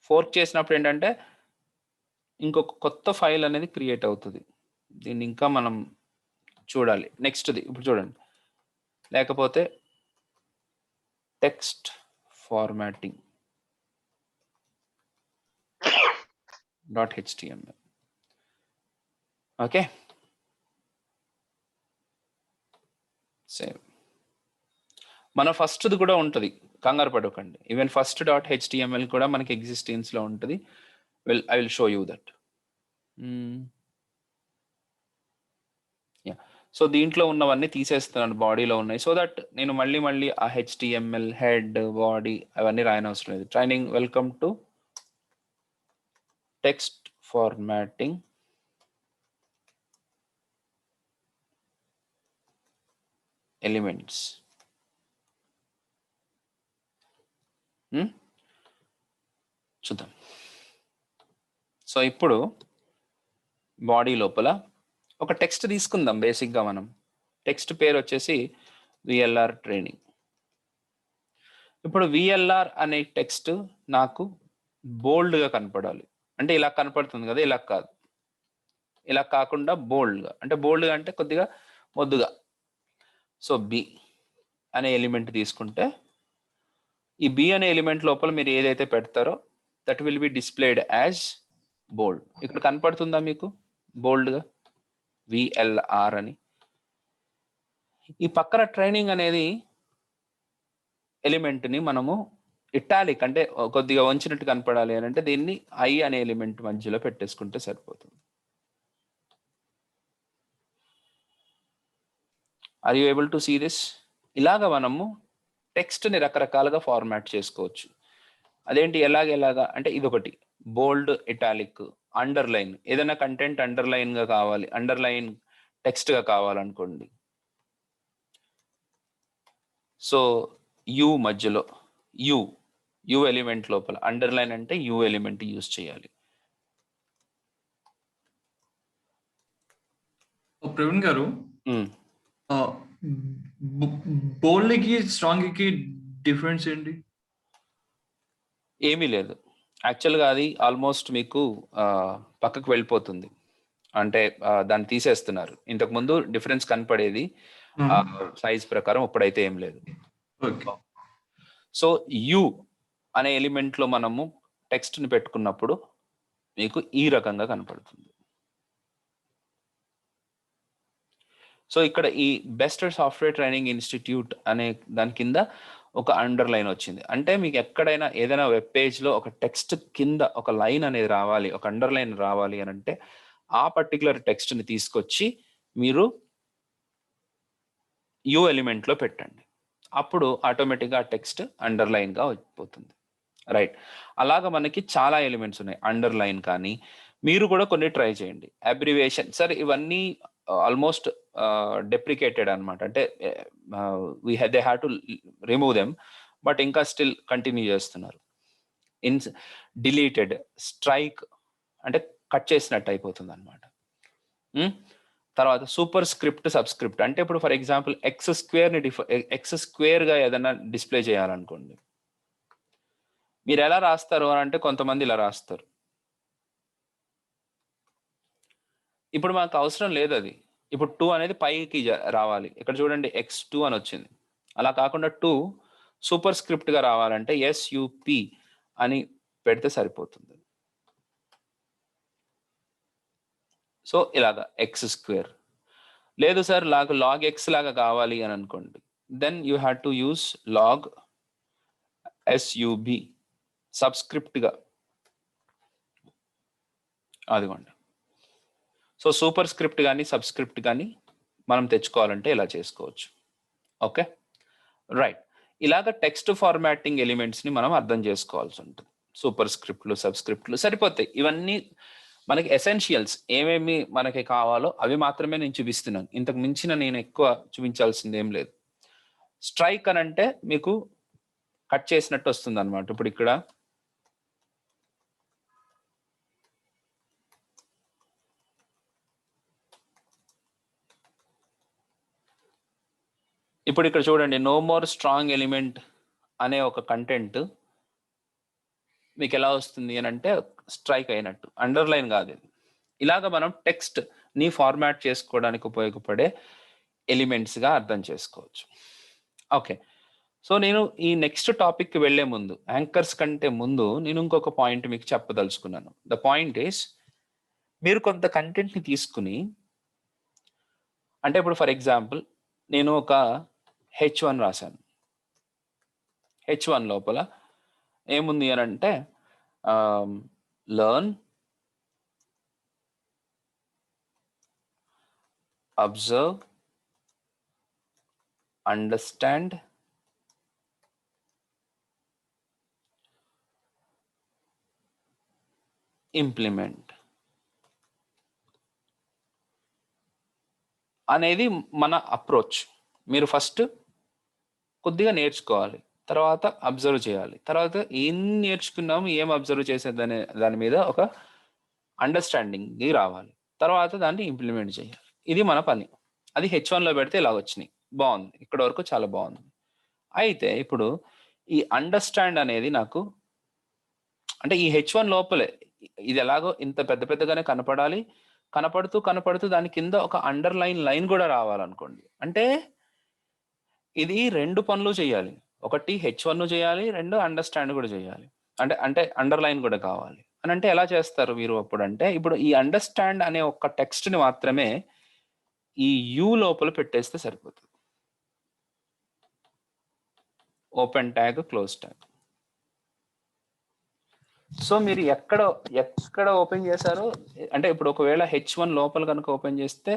Fork చేసినప్పుడు ఏంటంటే ఇంకొక కొత్త ఫైల్ అనేది క్రియేట్ అవుతుంది. దీన్ని ఇంకా మనం చూడాలి. నెక్స్ట్ది ఇప్పుడు చూడండి, లేకపోతే text formatting .html. Okay, save. మన ఫస్ట్ది కూడా ఉంటుంది, కంగారు పడకండి. ఈవెన్ ఫస్ట్ .html కూడా మనకి ఎగ్జిస్టెన్స్ లో ఉంటుంది. I will show you that. So దీంట్లో ఉన్నవన్నీ తీసేస్తున్నాను, బాడీలో ఉన్నాయి, సో దట్ నేను మళ్ళీ ఆ HTML హెడ్ బాడీ అవన్నీ రాయనవసరం లేదు. Training, welcome to text formatting elements. చూద్దాం. సో ఇప్పుడు బాడీ లోపల ఒక టెక్స్ట్ తీసుకుందాం. బేసిక్గా మనం టెక్స్ట్ పేరు వచ్చేసి VLR ట్రైనింగ్. ఇప్పుడు VLR అనే టెక్స్ట్ నాకు బోల్డ్గా కనపడాలి. అంటే ఇలా కనపడుతుంది కదా, ఇలా కాదు, ఇలా కాకుండా బోల్డ్గా. అంటే బోల్డ్గా అంటే కొద్దిగా మొద్దుగా. సో B అనే ఎలిమెంట్ తీసుకుంటే ఈ B అనే ఎలిమెంట్ లోపల మీరు ఏదైతే పెడతారో that will be displayed as bold. ఇక్కడ కనపడుతుందా మీకు బోల్డ్గా VLR అని? ఈ పక్కన ట్రైనింగ్ అనేది ఎలిమెంట్ ని మనము ఇటాలిక్ అంటే కొద్దిగా వంచినట్టు కనపడాలి అని అంటే దీన్ని I అనే ఎలిమెంట్ మధ్యలో పెట్టేసుకుంటే సరిపోతుంది. Are you able to see this? ఇలాగా మనము టెక్స్ట్ ని రకరకాలుగా ఫార్మాట్ చేసుకోవచ్చు. అదేంటి, ఎలాగా అంటే ఇదొకటి బోల్డ్, ఇటాలిక్, అండర్లైన్. ఏదైనా కంటెంట్ అండర్లైన్ గా కావాలి, అండర్లైన్ టెక్స్ట్ గా కావాలనుకోండి, సో యు మధ్యలో యు ఎలిమెంట్ లోపల అండర్లైన్ అంటే యు ఎలిమెంట్ యూజ్ చేయాలి. ప్రవీణ్ గారు, బోల్డ్ కి స్ట్రాంగ్ కి డిఫరెన్స్ ఏంటి? ఏమీ లేదు, యాక్చువల్గా అది ఆల్మోస్ట్ మీకు పక్కకు వెళ్ళిపోతుంది. అంటే దాన్ని తీసేస్తున్నారు. ఇంతకు ముందు డిఫరెన్స్ కనపడేది సైజ్ ప్రకారం, ఇప్పుడైతే ఏం లేదు. సో యు అనే ఎలిమెంట్ లో మనము టెక్స్ట్ ని పెట్టుకున్నప్పుడు మీకు ఈ రకంగా కనపడుతుంది. సో ఇక్కడ ఈ బెస్ట్ సాఫ్ట్వేర్ ట్రైనింగ్ ఇన్స్టిట్యూట్ అనే దాని కింద ఒక అండర్లైన్ వచ్చింది. అంటే మీకు ఎక్కడైనా ఏదైనా వెబ్ పేజ్ లో ఒక టెక్స్ట్ కింద ఒక లైన్ అనేది రావాలి, ఒక అండర్లైన్ రావాలి అని అంటే ఆ పర్టికులర్ టెక్స్ట్ ని తీసుకొచ్చి మీరు యు ఎలిమెంట్ లో పెట్టండి. అప్పుడు ఆటోమేటిక్గా ఆ టెక్స్ట్ అండర్లైన్ గా వచ్చిపోతుంది. రైట్, అలాగా మనకి చాలా ఎలిమెంట్స్ ఉన్నాయి. అండర్లైన్ కానీ మీరు కూడా కొన్ని ట్రై చేయండి. అబ్రివేషన్, సరే ఇవన్నీ ఆల్మోస్ట్ డెప్రికేటెడ్ అనమాట. అంటే they have to remove them, but ఇంకా స్టిల్ కంటిన్యూ చేస్తున్నారు. డిలీటెడ్, స్ట్రైక్ అంటే కట్ చేసినట్టు అయిపోతుంది అనమాట. తర్వాత సూపర్ స్క్రిప్ట్, సబ్స్క్రిప్ట్ అంటే ఇప్పుడు ఫర్ ఎగ్జాంపుల్ ఎక్స్ స్క్వేర్గా ఏదైనా డిస్ప్లే చేయాలనుకోండి, మీరు ఎలా రాస్తారు అని అంటే కొంతమంది ఇలా రాస్తారు. ఇప్పుడు మాకు అవసరం లేదు అది. ఇప్పుడు 2 అనేది పైకి రావాలి. ఇక్కడ చూడండి x2 అని వచ్చింది. అలా కాకుండా 2 సూపర్ స్క్రిప్ట్గా రావాలంటే SUP అని పెడితే సరిపోతుంది. సో ఇలాగా ఎక్స్ స్క్వేర్. లేదు సార్ నాకు లాగ్ ఎక్స్ లాగా కావాలి అని అనుకోండి, then you have to use log SUB సబ్స్క్రిప్ట్గా. అదిగోండి. సో సూపర్ స్క్రిప్ట్ కానీ సబ్స్క్రిప్ట్ కానీ మనం తెచ్చుకోవాలంటే ఇలా చేసుకోవచ్చు. Okay, right. ఇలాగ టెక్స్ట్ ఫార్మాటింగ్ ఎలిమెంట్స్ని మనం అర్థం చేసుకోవాల్సి ఉంటుంది. సూపర్ స్క్రిప్ట్లు, సబ్స్క్రిప్ట్లు సరిపోతాయి. ఇవన్నీ మనకి ఎసెన్షియల్స్, ఏమేమి మనకి కావాలో అవి మాత్రమే నేను చూపిస్తున్నాను. ఇంతకు మించిన నేను ఎక్కువ చూపించాల్సింది ఏం లేదు. స్ట్రైక్ అని అంటే మీకు కట్ చేసినట్టు వస్తుంది అనమాట. ఇప్పుడు ఇక్కడ చూడండి, నో మోర్ స్ట్రాంగ్ ఎలిమెంట్ అనే ఒక కంటెంట్ మీకు ఎలా వస్తుంది అని అంటే స్ట్రైక్ అయినట్టు, అండర్లైన్ కాదు ఇది. ఇలాగ మనం టెక్స్ట్ ని ఫార్మాట్ చేసుకోవడానికి ఉపయోగపడే ఎలిమెంట్స్గా అర్థం చేసుకోవచ్చు. ఓకే, సో నేను ఈ నెక్స్ట్ టాపిక్కి వెళ్లే ముందు, యాంకర్స్ కంటే ముందు నేను ఇంకొక పాయింట్ మీకు చెప్పదలుచుకున్నాను. ద పాయింట్ ఈస్, మీరు కొంత కంటెంట్ని తీసుకుని, అంటే ఇప్పుడు ఫర్ ఎగ్జాంపుల్ నేను ఒక H1 రాశాను. H1 లోపల ఏముంది అని అంటే లెర్న్, అబ్జర్వ్, అండర్స్టాండ్, ఇంప్లిమెంట్ అనేది మన అప్రోచ్. మీరు ఫస్ట్ కొద్దిగా నేర్చుకోవాలి, తర్వాత అబ్జర్వ్ చేయాలి, తర్వాత ఏం నేర్చుకున్నాము, ఏం అబ్జర్వ్ చేసేదనే దాని మీద ఒక అండర్స్టాండింగ్కి రావాలి, తర్వాత దాన్ని ఇంప్లిమెంట్ చేయాలి. ఇది మన పని. అది H1లో పెడితే ఇలా వచ్చినాయి. బాగుంది, ఇక్కడ వరకు చాలా బాగుంది. అయితే ఇప్పుడు ఈ అండర్స్టాండ్ అనేది నాకు, అంటే ఈ H1 లోపలే ఇది ఎలాగో ఇంత పెద్ద పెద్దగానే కనపడాలి, కనపడుతూ దాని కింద ఒక అండర్లైన్ లైన్ కూడా రావాలనుకోండి. అంటే ఇది 2 పనులు చేయాలి. ఒకటి H1 చేయాలి, 2 అండర్స్టాండ్ కూడా చేయాలి. అంటే అండర్లైన్ కూడా కావాలి అని అంటే ఎలా చేస్తారు మీరు అప్పుడు అంటే, ఇప్పుడు ఈ అండర్స్టాండ్ అనే ఒక టెక్స్ట్ని మాత్రమే ఈ యూ లోపల పెట్టేస్తే సరిపోతుంది. Open tag, close tag. So మీరు ఎక్కడ ఓపెన్ చేశారో, అంటే ఇప్పుడు ఒకవేళ H1 లోపల కనుక ఓపెన్ చేస్తే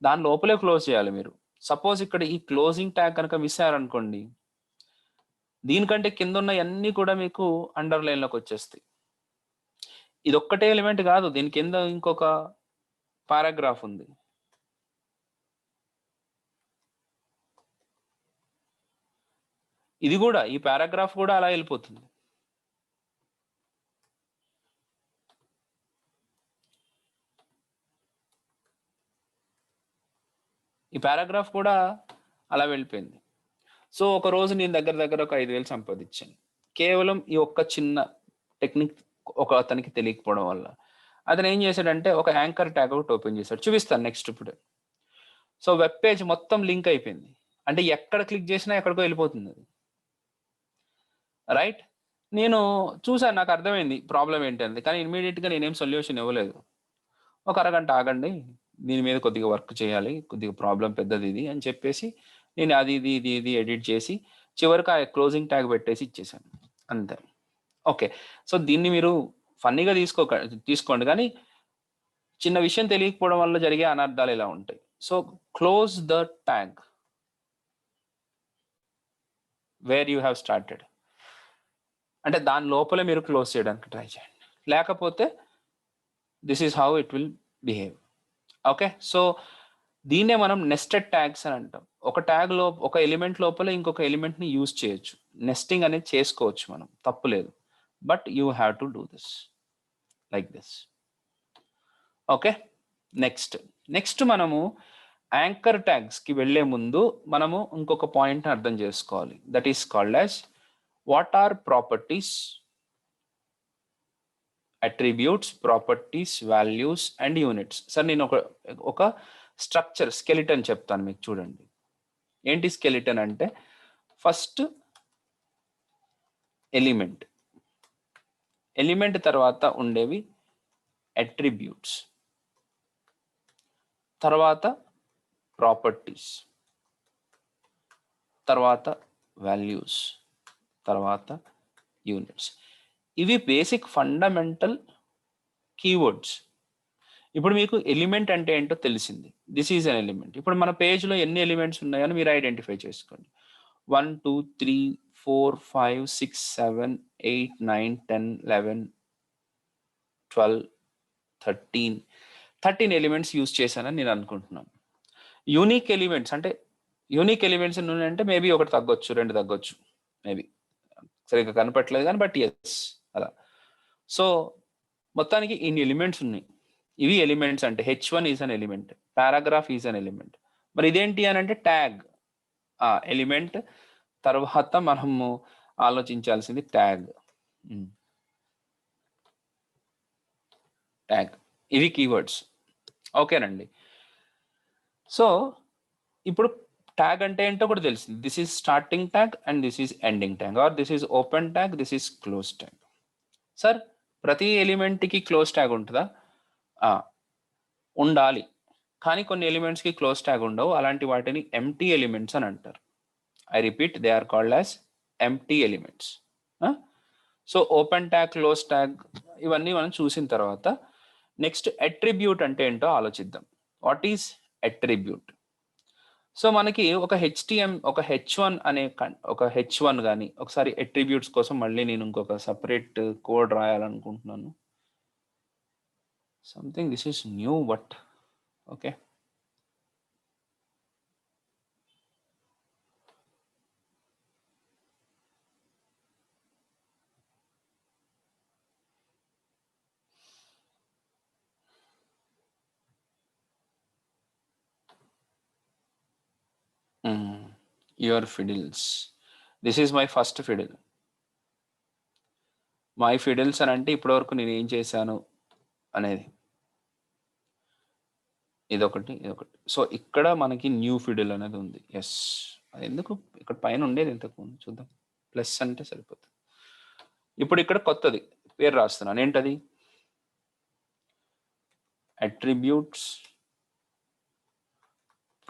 దాని లోపలే క్లోజ్ చేయాలి మీరు. సపోజ్ ఇక్కడ ఈ క్లోజింగ్ ట్యాగ్ కనుక మిస్ అయ్యారనుకోండి, దీనికంటే కింద ఉన్న అన్ని కూడా మీకు అండర్లైన్లోకి వచ్చేస్తాయి. ఇది ఒక్కటే ఎలిమెంట్ కాదు, దీని కింద ఇంకొక పారాగ్రాఫ్ ఉంది. ఇది కూడా, ఈ పారాగ్రాఫ్ కూడా అలా వెళ్ళిపోతుంది. ఈ పారాగ్రాఫ్ కూడా అలా వెళ్ళిపోయింది. సో ఒక రోజు నేను దగ్గర ఒక 5,000 సంపాదించాను, కేవలం ఈ ఒక్క చిన్న టెక్నిక్ ఒక అతనికి తెలియకపోవడం వల్ల. అతను ఏం చేశాడంటే ఒక యాంకర్ ట్యాగ్ ఒకటి ఓపెన్ చేశాడు. చూపిస్తాను నెక్స్ట్ ఇప్పుడు. సో వెబ్ పేజ్ మొత్తం లింక్ అయిపోయింది. అంటే ఎక్కడ క్లిక్ చేసినా ఎక్కడికో వెళ్ళిపోతుంది అది. రైట్, నేను చూసాను, నాకు అర్థమైంది ప్రాబ్లం ఏంటంది, కానీ ఇమీడియట్గా నేనేం సొల్యూషన్ ఇవ్వలేదు. ఒక అరగంట ఆగండి, దీని మీద కొద్దిగా వర్క్ చేయాలి, కొద్దిగా ప్రాబ్లం పెద్దది ఇది అని చెప్పేసి నేను అది ఇది ఎడిట్ చేసి చివరికి ఆ క్లోజింగ్ ట్యాగ్ పెట్టేసి ఇచ్చేసాను, అంతే. ఓకే, సో దీన్ని మీరు ఫన్నీగా తీసుకోండి, కానీ చిన్న విషయం తెలియకపోవడం వల్ల జరిగే అనర్థాలు ఇలా ఉంటాయి. So close the tag where you have started, అంటే దాని లోపలే మీరు క్లోజ్ చేయడానికి ట్రై చేయండి, లేకపోతే this is how it will behave. Okay, so దీన్నే మనం నెస్టెడ్ ట్యాగ్స్ అని అంటాం. ఒక ట్యాగ్ లో ఒక ఎలిమెంట్ లోపల ఇంకొక ఎలిమెంట్ ని యూజ్ చేయొచ్చు. నెస్టింగ్ అనేది చేసుకోవచ్చు మనం, తప్పులేదు. But you have to do this like this. Okay, next మనము యాంకర్ ట్యాగ్స్ కి వెళ్లే ముందు మనము ఇంకొక పాయింట్ అర్థం చేసుకోవాలి. That is called as what are properties, attributes, properties, values and units. Sir నేను ఒక స్ట్రక్చర్ స్కెలిటన్ చెప్తాను మీకు, చూడండి. ఏంటి స్కెలిటన్ అంటే, ఫస్ట్ ఎలిమెంట్ తర్వాత ఉండేవి అట్రిబ్యూట్స్, తర్వాత ప్రాపర్టీస్, తర్వాత వాల్యూస్, తర్వాత యూనిట్స్. ఇవి బేసిక్ ఫండమెంటల్ కీవర్డ్స్. ఇప్పుడు మీకు ఎలిమెంట్ అంటే ఏంటో తెలిసింది. This is an element. ఇప్పుడు మన పేజ్లో ఎన్ని ఎలిమెంట్స్ ఉన్నాయని మీరు ఐడెంటిఫై చేసుకోండి. 1 2 3 4 5 6 7 8 9 10 11 12 13 ఎలిమెంట్స్ యూజ్ చేశానని నేను అనుకుంటున్నాను. యూనిక్ ఎలిమెంట్స్ అంటే మేబీ ఒకటి తగ్గొచ్చు, 2 తగ్గొచ్చు, మేబీ సరిగ్గా కనపట్లేదు కానీ, బట్ ఎస్ అలా. సో మొత్తానికి ఇన్ని ఎలిమెంట్స్ ఉన్నాయి. ఇవి ఎలిమెంట్స్ అంటే H1 is an element, paragraph is an element. మరి ఇదేంటి అని అంటే ట్యాగ్. ఎలిమెంట్ తర్వాత మనము ఆలోచించాల్సింది ట్యాగ్. ఇవి కీవర్డ్స్. ఓకేనండి. సో ఇప్పుడు ట్యాగ్ అంటే ఏంటో కూడా తెలిసింది. This is starting tag and this is ending tag, or this is open tag, this is close tag. Sir ప్రతి ఎలిమెంట్కి క్లోజ్ ట్యాగ్ ఉంటుందా? ఉండాలి, కానీ కొన్ని ఎలిమెంట్స్కి క్లోజ్ ట్యాగ్ ఉండవు. అలాంటి వాటిని ఎంప్టీ ఎలిమెంట్స్ అని అంటారు. I repeat, they are called as empty elements. So open tag, close tag ఇవన్నీ మనం చూసిన తర్వాత నెక్స్ట్ అట్రిబ్యూట్ అంటే ఏంటో ఆలోచిద్దాం. What is attribute? సో మనకి ఒక H1 అనే ఒక H1 కానీ, ఒకసారి అట్రిబ్యూట్స్ కోసం మళ్ళీ నేను ఇంకొక సపరేట్ కోడ్ రాయాలనుకుంటున్నాను. Something this is new, but okay. Your fiddles. This is my first fiddle. My fiddles అని అంటే ఇప్పటివరకు నేను ఏం చేశాను అనేది ఇదొకటి. సో ఇక్కడ మనకి న్యూ ఫిడిల్ అనేది ఉంది. ఎస్, అది ఎందుకు ఇక్కడ పైన ఉండేది ఇంతకు చూద్దాం. ప్లస్ అంటే సరిపోతుంది. ఇప్పుడు ఇక్కడ కొత్తది పేరు రాస్తున్నాను. ఏంటది? Attributes,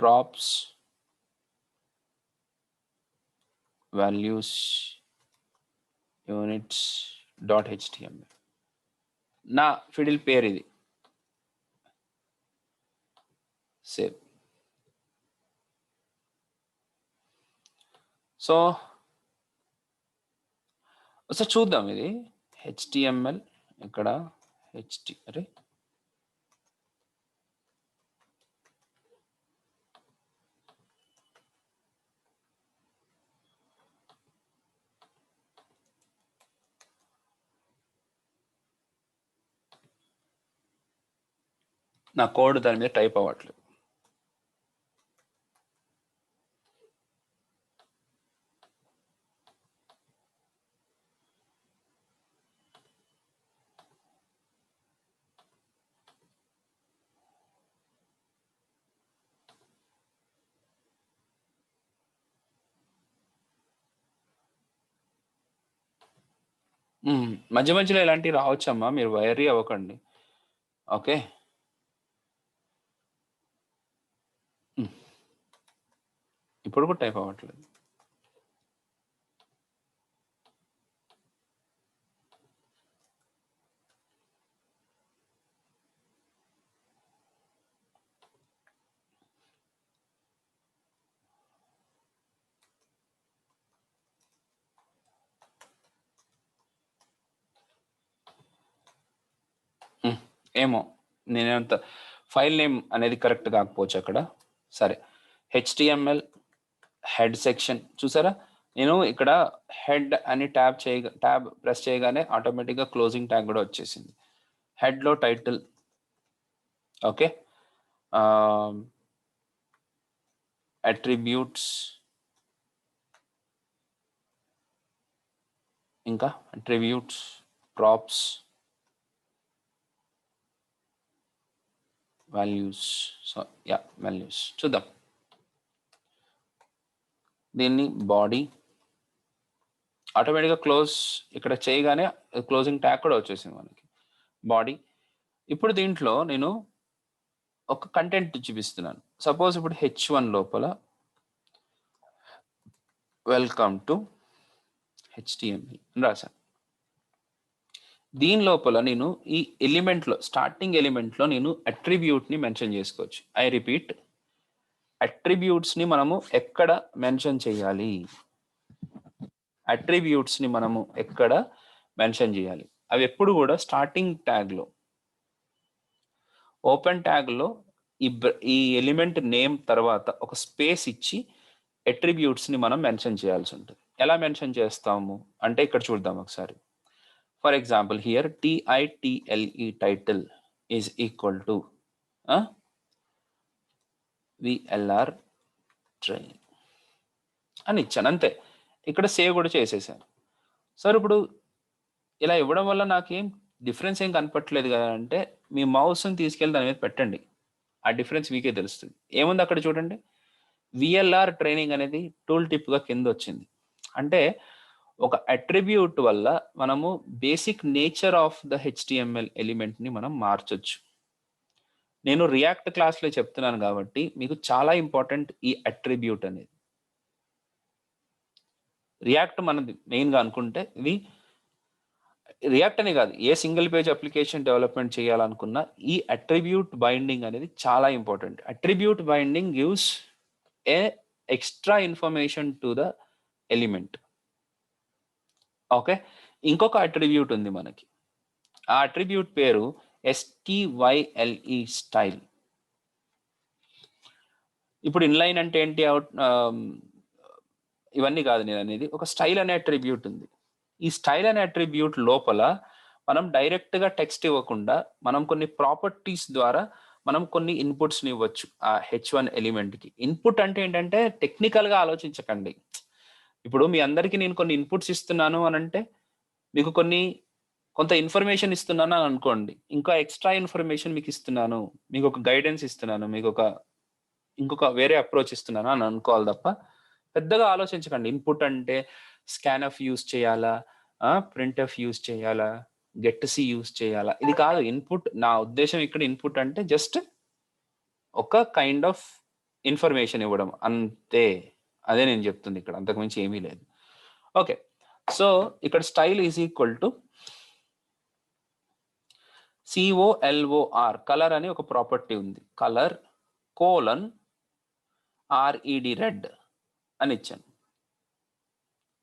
props, values, units .html. నా ఫిడిల్ పేరు ఇది. సేవ్. సో ఒకసారి చూద్దాం. ఇది HTML ఇక్కడ అరే నా కోడ్ దాని మీద టైప్ అవ్వట్లేదు. మధ్య మధ్యలో ఇలాంటివి రావచ్చమ్మా, మీరు వరీ అవ్వకండి. ఓకే, ఇప్పుడు కూడా టైప్ అవ్వట్లేదు. ఏమో నేనేంత ఫైల్ నేమ్ అనేది కరెక్ట్ కాకపోవచ్చు అక్కడ. సరే, హెచ్టిఎంఎల్ హెడ్ సెక్షన్ చూసారా, నేను ఇక్కడ హెడ్ అని ట్యాబ్ ప్రెస్ చేయగానే ఆటోమేటిక్గా క్లోజింగ్ ట్యాగ్ కూడా వచ్చేసింది. హెడ్లో టైటిల్, ఓకే, అట్రిబ్యూట్స్, ఇంకా attributes, props, values. So ya, values చూద్దాం. దీన్ని బాడీ, ఆటోమేటిక్గా క్లోజ్ ఇక్కడ చేయగానే క్లోజింగ్ ట్యాగ్ కూడా వచ్చేసింది మనకి, బాడీ. ఇప్పుడు దీంట్లో నేను ఒక కంటెంట్ చూపిస్తున్నాను. సపోజ్ ఇప్పుడు H1 లోపల వెల్కమ్ టు HTML అని రాశాను. దీని లోపల నేను ఈ ఎలిమెంట్లో, స్టార్టింగ్ ఎలిమెంట్లో నేను అట్రిబ్యూట్ని మెన్షన్ చేసుకోవచ్చు. ఐ రిపీట్, అట్రిబ్యూట్స్ని మనము ఎక్కడ మెన్షన్ చేయాలి, అట్రిబ్యూట్స్ని మనము ఎక్కడ మెన్షన్ చేయాలి, అవి ఎప్పుడు కూడా స్టార్టింగ్ ట్యాగ్లో, ఓపెన్ ట్యాగ్లో ఈ ఎలిమెంట్ నేమ్ తర్వాత ఒక స్పేస్ ఇచ్చి అట్రిబ్యూట్స్ని మనం మెన్షన్ చేయాల్సి ఉంటుంది. ఎలా మెన్షన్ చేస్తాము అంటే ఇక్కడ చూద్దాం ఒకసారి. For example here TITLE title is equal to VLR training అని ఇచ్చాను, అంతే. ఇక్కడ సేవ్ కూడా చేసేసాను. సార్ ఇప్పుడు ఇలా ఇవ్వడం వల్ల నాకేం డిఫరెన్స్ ఏం కనపట్లేదు కదా అంటే, మీ మౌస్ని తీసుకెళ్ళి దాని మీద పెట్టండి, ఆ డిఫరెన్స్ మీకే తెలుస్తుంది. ఏముంది అక్కడ చూడండి, VLR ట్రైనింగ్ అనేది టూల్ టిప్గా కింద వచ్చింది. అంటే ఒక అట్రిబ్యూట్ వల్ల మనము basic nature of the HTML ఎలిమెంట్ని మనం మార్చొచ్చు. నేను రియాక్ట్ క్లాస్లో చెప్తున్నాను కాబట్టి మీకు చాలా ఇంపార్టెంట్ ఈ అట్రిబ్యూట్ అనేది. రియాక్ట్ మనది మెయిన్గా అనుకుంటే, ఇది రియాక్ట్ అనే కాదు, a single page application development చేయాలనుకున్నా ఈ అట్రిబ్యూట్ బైండింగ్ అనేది చాలా important. Attribute binding gives a extra information to the element. Okay, ఇంకొక అట్రిబ్యూట్ ఉంది మనకి, ఆ అట్రిబ్యూట్ పేరు STYLE స్టైల్. ఇప్పుడు ఇన్లైన్ అంటే ఏంటి, ఇవన్నీ కాదు నేను అనేది, ఒక స్టైల్ అనే అట్రిబ్యూట్ ఉంది. ఈ స్టైల్ అనే అట్రిబ్యూట్ లోపల మనం డైరెక్ట్గా టెక్స్ట్ ఇవ్వకుండా మనం కొన్ని ప్రాపర్టీస్ ద్వారా మనం కొన్ని ఇన్పుట్స్ని ఇవ్వచ్చు ఆ H1 ఎలిమెంట్కి. ఇన్పుట్ అంటే ఏంటంటే టెక్నికల్గా ఆలోచించకండి. ఇప్పుడు మీ అందరికీ నేను కొన్ని ఇన్పుట్స్ ఇస్తున్నాను అని అంటే, మీకు కొంత ఇన్ఫర్మేషన్ ఇస్తున్నాను అని అనుకోండి, ఇంకా ఎక్స్ట్రా ఇన్ఫర్మేషన్ మీకు ఇస్తున్నాను, మీకు ఒక గైడెన్స్ ఇస్తున్నాను, మీకు ఇంకొక వేరే అప్రోచ్ ఇస్తున్నాను అని అనుకోవాలి తప్ప పెద్దగా ఆలోచించకండి. ఇన్పుట్ అంటే స్కాన్ఎఫ్ యూజ్ చేయాలా, ప్రింట్ఎఫ్ యూజ్ చేయాలా, గెట్ సి యూజ్ చేయాలా, ఇది కాదు ఇన్పుట్. నా ఉద్దేశం ఇక్కడ ఇన్పుట్ అంటే జస్ట్ ఒక కైండ్ ఆఫ్ ఇన్ఫర్మేషన్ ఇవ్వడం అంతే. అదే నేను చెప్తుంది ఇక్కడ, అంతకుమించి ఏమీ లేదు. ఓకే, సో ఇక్కడ style is equal to COLOR, colour అని ఒక ప్రాపర్టీ ఉంది, కలర్ RED రెడ్ అని ఇచ్చాను,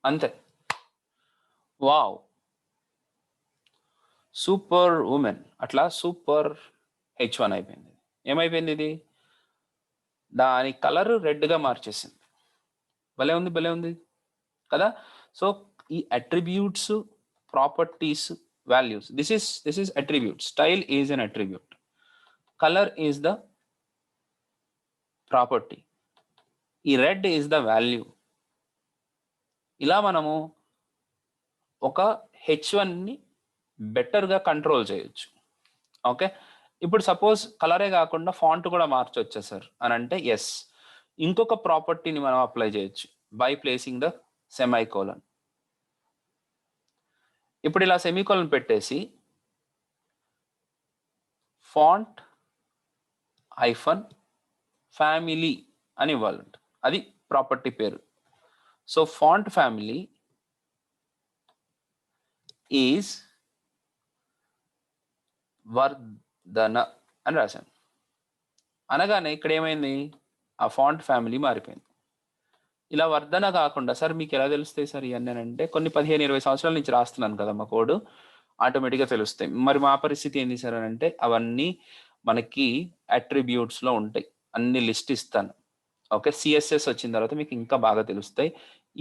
అంతే. వావ్, సూపర్ ఉమెన్, అట్లా సూపర్ H1 అయిపోయింది. ఏమైపోయింది ఇది, దాని కలర్ రెడ్గా మార్చేసింది. భలే ఉంది కదా. సో ఈ attributes, properties, values, this is attribute. Style is an attribute, color is the property, ఈ రెడ్ is the value. ఇలా మనము ఒక H1ని బెటర్గా కంట్రోల్ చేయొచ్చు. ఓకే, ఇప్పుడు సపోజ్ కలరే కాకుండా ఫాంట్ కూడా మార్చొచ్చా సార్ అని అంటే, ఎస్, ఇంకొక ప్రాపర్టీని మనం అప్లై చేయొచ్చు బై ప్లేసింగ్ ద సెమైకోలన్. ఇప్పుడు ఇలా సెమీకోలన్ పెట్టేసి ఫాంట్ -family అని ఇవ్వాలంట, అది ప్రాపర్టీ పేరు. సో ఫాంట్ ఫ్యామిలీ ఈజ్ వర్ధన అని రాశాను. అనగానే ఇక్కడ ఏమైంది, ఆ ఫాంట్ ఫ్యామిలీ మారిపోయింది. ఇలా వర్ధన కాకుండా, సార్ మీకు ఎలా తెలుస్తాయి సార్ ఇవన్నీ అంటే, కొన్ని 15-20 సంవత్సరాల నుంచి రాస్తున్నాను కదా మా కోడ్, ఆటోమేటిక్గా తెలుస్తాయి. మరి మా పరిస్థితి ఏంది సార్ అని అంటే, అవన్నీ మనకి అట్రిబ్యూట్స్లో ఉంటాయి, అన్ని లిస్ట్ ఇస్తాను. ఓకే, సిఎస్ఎస్ వచ్చిన తర్వాత మీకు ఇంకా బాగా తెలుస్తాయి.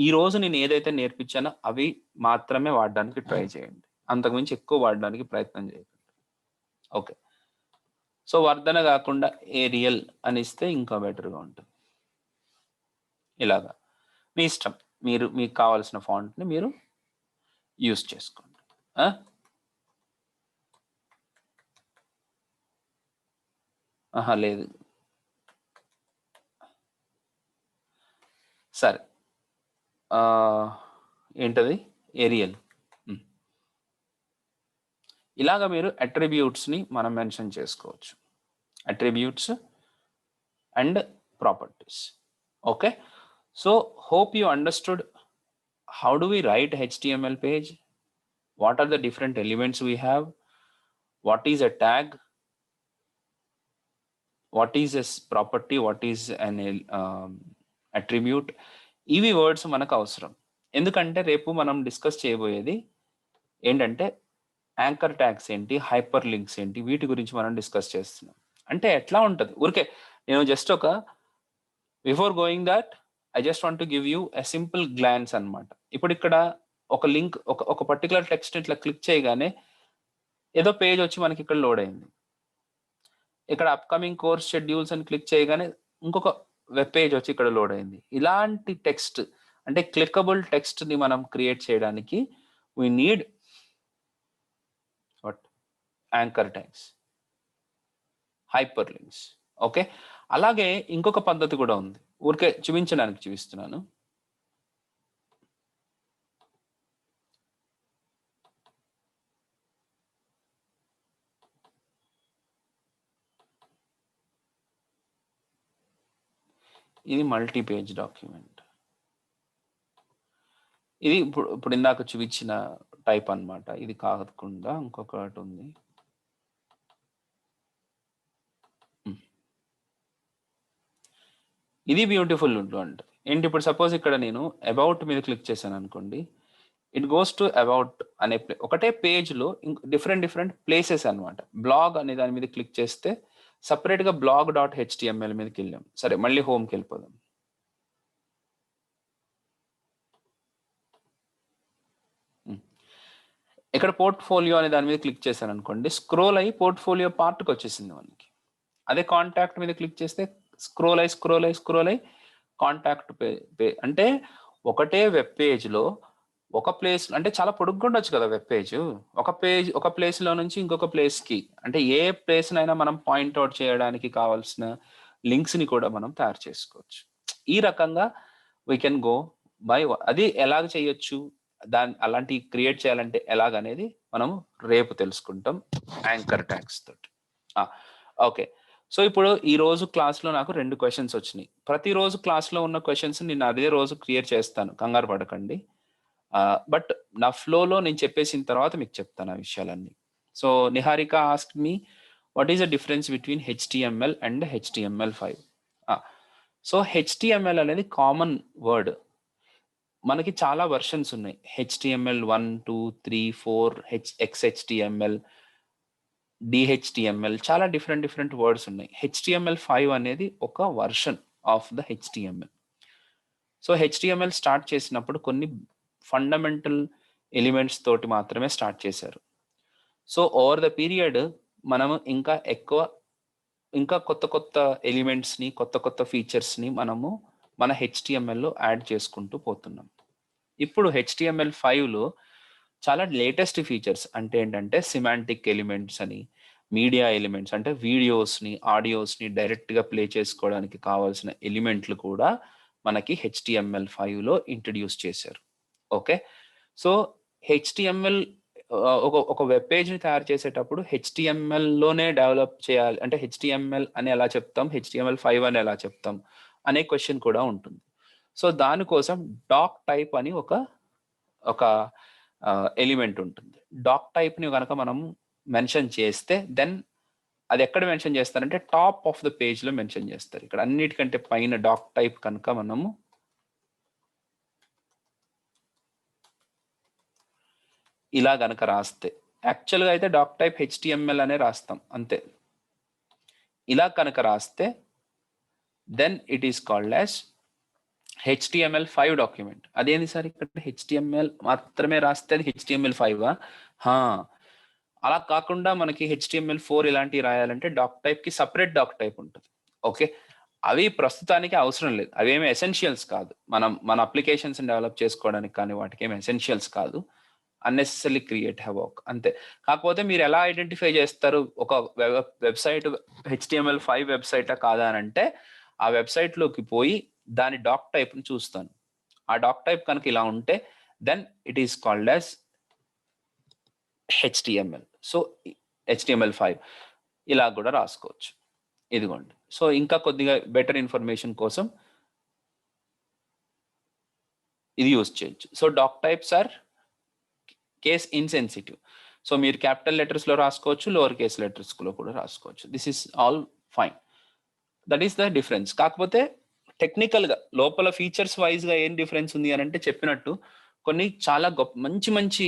ఈ రోజు నేను ఏదైతే నేర్పించానో అవి మాత్రమే వాడడానికి ట్రై చేయండి, అంతకుమించి ఎక్కువ వాడడానికి ప్రయత్నం చేయకండి. ఓకే, సో వర్ధన కాకుండా ఏరియల్ అని ఇస్తే ఇంకా బెటర్గా ఉంటుంది. ఇలాగా మీ ఇష్టం, మీకు కావాల్సిన ఫాంట్ని మీరు యూస్ చేసుకోండి. లేదు, సరే, ఏంటది ఏరియల్. ఇలాగ మీరు అట్రిబ్యూట్స్ని మనం మెన్షన్ చేసుకోవచ్చు, attributes and properties. Okay, so hope you understood how do we write HTML page, what are the different elements we have, what is a tag, what is a property, what is an attribute. ఇవి వర్డ్స్ మనకు అవసరం, ఎందుకంటే రేపు మనం డిస్కస్ చేయబోయేది ఏంటంటే యాంకర్ ట్యాగ్స్ ఏంటి, హైపర్ లింక్స్ ఏంటి, వీటి గురించి మనం డిస్కస్ చేస్తున్నాం. అంటే ఎట్లా ఉంటుంది, ఊరికే నేను జస్ట్ ఒక before going that I just want to give you a simple glance అనమాట. ఇప్పుడు ఇక్కడ ఒక లింక్, ఒక పర్టికులర్ టెక్స్ట్ ఇట్లా క్లిక్ చేయగానే ఏదో పేజ్ వచ్చి మనకి ఇక్కడ లోడ్ అయింది. ఇక్కడ అప్కమింగ్ కోర్స్ షెడ్యూల్స్ అని క్లిక్ చేయగానే ఇంకొక వెబ్ పేజ్ వచ్చి ఇక్కడ లోడ్ అయింది. ఇలాంటి టెక్స్ట్ అంటే క్లికబుల్ టెక్స్ట్ని మనం క్రియేట్ చేయడానికి we need what anchor tags, hyper links. Okay, అలాగే ఇంకొక పద్ధతి కూడా ఉంది, ఊరికే చూపించడానికి చూపిస్తున్నాను. ఇది మల్టీ పేజ్ డాక్యుమెంట్, ఇది ఇప్పుడు ఇందాక చూపించిన టైప్ అన్నమాట. ఇది కాకుండా ఇంకొకటి ఉంది, ఇది బ్యూటిఫుల్ ఉంటుంది. ఏంటి, ఇప్పుడు సపోజ్ ఇక్కడ నేను అబౌట్ మీద క్లిక్ చేశాను అనుకోండి, ఇట్ గోస్ టు అబౌట్ అనే ఒకటే పేజ్లో డిఫరెంట్ ప్లేసెస్ అనమాట. బ్లాగ్ అనే దాని మీద క్లిక్ చేస్తే సపరేట్గా blog.html మీదకి వెళ్ళాం. సరే, మళ్ళీ హోమ్కి వెళ్ళిపోదాం. ఇక్కడ పోర్ట్ఫోలియో అనే దాని మీద క్లిక్ చేశాను అనుకోండి, స్క్రోల్ అయ్యి పోర్ట్ఫోలియో పార్ట్కి వచ్చేసింది మనకి. అదే కాంటాక్ట్ మీద క్లిక్ చేస్తే స్క్రోల్ అయ్యి కాంటాక్ట్ అంటే ఒకటే వెబ్ పేజ్లో ఒక ప్లేస్, అంటే చాలా పొడుగ్గా ఉండొచ్చు కదా వెబ్ పేజ్. ఒక ప్లేస్లో నుంచి ఇంకొక ప్లేస్కి, అంటే ఏ ప్లేస్నైనా మనం పాయింట్అవుట్ చేయడానికి కావాల్సిన లింక్స్ని కూడా మనం తయారు చేసుకోవచ్చు. ఈ రకంగా వీ కెన్ గో బై. అది ఎలాగ చేయొచ్చు, అలాంటి క్రియేట్ చేయాలంటే ఎలాగనేది మనం రేపు తెలుసుకుంటాం యాంకర్ ట్యాగ్స్ తోటి. ఓకే, సో ఇప్పుడు ఈ రోజు క్లాస్లో నాకు 2 క్వశ్చన్స్ వచ్చినాయి. ప్రతిరోజు క్లాస్లో ఉన్న క్వశ్చన్స్ నేను అదే రోజు క్లియర్ చేస్తాను, కంగారు పడకండి. బట్ నా ఫ్లోలో నేను చెప్పేసిన తర్వాత మీకు చెప్తాను ఆ విషయాలన్నీ. So Niharika ask me what is the difference between HTML and HTML5. So HTML అనేది కామన్ వర్డ్. మనకి చాలా వర్షన్స్ ఉన్నాయి, HTML 1, 2, 3, 4, XHTML, DHTML, చాలా డిఫరెంట్ వర్డ్స్ ఉన్నాయి. HTML5 అనేది ఒక version of the HTML. So HTML start చేసినప్పుడు కొన్ని ఫండమెంటల్ ఎలిమెంట్స్ తోటి మాత్రమే స్టార్ట్ చేశారు. సో ఓవర్ ద పీరియడ్ మనము ఇంకా కొత్త ఎలిమెంట్స్ని, కొత్త ఫీచర్స్ని మనము మన HTMLలో యాడ్ చేసుకుంటూ పోతున్నాం. ఇప్పుడు HTML5లో చాలా లేటెస్ట్ ఫీచర్స్ అంటే ఏంటంటే సిమాంటిక్ ఎలిమెంట్స్ అని, మీడియా ఎలిమెంట్స్ అంటే వీడియోస్ని, ఆడియోస్ని డైరెక్ట్గా ప్లే చేసుకోవడానికి కావాల్సిన ఎలిమెంట్లు కూడా మనకి HTML5లో ఇంట్రడ్యూస్ చేశారు. ఓకే, సో HTML ఒక వెబ్ పేజ్ని తయారు చేసేటప్పుడు HTMLలోనే డెవలప్ చేయాలి అంటే HTML అని ఎలా చెప్తాం, HTML5 అని ఎలా చెప్తాం అనే క్వశ్చన్ కూడా ఉంటుంది. సో దానికోసం డాక్ టైప్ అని ఒక ఎలిమెంట్ ఉంటుంది. డాక్ టైప్ని కనుక మనం మెన్షన్ చేస్తే దెన్ అది ఎక్కడ మెన్షన్ చేస్తారంటే టాప్ ఆఫ్ ద పేజ్లో మెన్షన్ చేస్తారు. ఇక్కడ అన్నిటికంటే పైన డాక్ టైప్ కనుక మనము ఇలా కనుక రాస్తే, యాక్చువల్గా అయితే డాక్ టైప్ HTML అనే రాస్తాం అంతే. ఇలా కనుక రాస్తే then it is called as HTML5 document. అదేంది సార్ ఇక్కడ HTML మాత్రమే రాస్తే అది HTML5? అలా కాకుండా మనకి HTML4 ఇలాంటివి రాయాలంటే డాక్ టైప్ కి సపరేట్ డాక్ టైప్ ఉంటుంది. ఓకే, అవి ప్రస్తుతానికి అవసరం లేదు, అవేమి ఎసెన్షియల్స్ కాదు. మన అప్లికేషన్స్ డెవలప్ చేసుకోవడానికి కానీ వాటికి ఏమి ఎసెన్షియల్స్ కాదు. అన్నెసెసరీ క్రియేట్ హెవోక్ అంతే. కాకపోతే మీరు ఎలా ఐడెంటిఫై చేస్తారు ఒక వెబ్సైట్ HTML5 వెబ్సైటా కాదా అని అంటే, ఆ వెబ్సైట్ లోకి పోయి దాని డాక్ టైప్ ని చూస్తాను. ఆ డాక్ టైప్ కనుక ఇలా ఉంటే then it is called as HTML. So HTML5 ఇలా కూడా రాసుకోవచ్చు. ఇదిగోండి. సో ఇంకా కొద్దిగా బెటర్ ఇన్ఫర్మేషన్ కోసం ఇది యూజ్ చేయొచ్చు. So doc types are case insensitive. So మీరు క్యాపిటల్ లెటర్స్ లో రాసుకోవచ్చు, లోవర్ కేస్ లెటర్స్ లో కూడా రాసుకోవచ్చు. This is all fine. That is the difference. కాకపోతే టెక్నికల్ గా లోపల ఫీచర్స్ వైజ్ గా ఏం డిఫరెన్స్ ఉంది అని అంటే, చెప్పినట్టు కొన్ని చాలా మంచి మంచి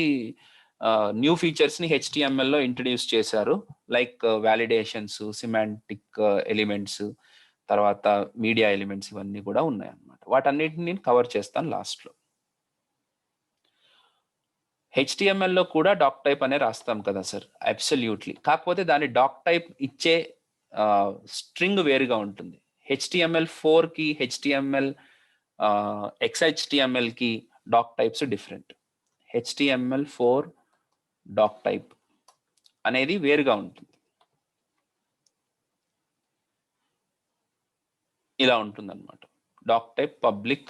న్యూ ఫీచర్స్ ని HTML లో ఇంట్రడ్యూస్ చేశారు. లైక్ వ్యాలిడేషన్స్, సిమాంటిక్ ఎలిమెంట్స్, తర్వాత మీడియా ఎలిమెంట్స్, ఇవన్నీ కూడా ఉన్నాయి అన్నమాట. వాటన్నిటిని నేను కవర్ చేస్తాను లాస్ట్ లో. HTML లో కూడా డాక్ టైప్ అనే రాస్తాం కదా సార్, అబ్సల్యూట్లీ. కాకపోతే దాని డాక్ టైప్ ఇచ్చే స్ట్రింగ్ వేరుగా ఉంటుంది. HTML4 కి XHTML కి doc types different. HTML4 doc type అనేది వేరుగా ఉంటుంది. ఇలా ఉంటుంది అనమాట. Doc type public,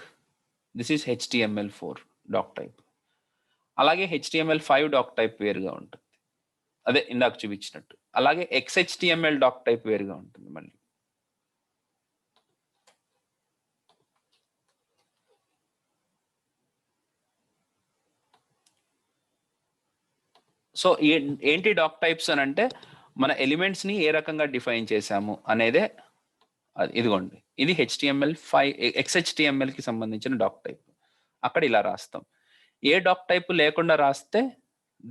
this is HTML4 doc type. అలాగే HTML5 డాక్ టైప్ వేరుగా ఉంటుంది, అదే ఇందాక చూపించినట్టు. అలాగే XHTML డాక్ టైప్ వేరుగా ఉంటుంది మళ్ళీ. సో ఏంటి డాక్ టైప్స్ అని అంటే, మన ఎలిమెంట్స్ ని ఏ రకంగా డిఫైన్ చేశాము అనేదే. ఇదిగోండి, ఇది XHTML కి సంబంధించిన డాక్ టైప్. అక్కడ ఇలా రాస్తాం. ఏ డాక్ టైప్ లేకుండా రాస్తే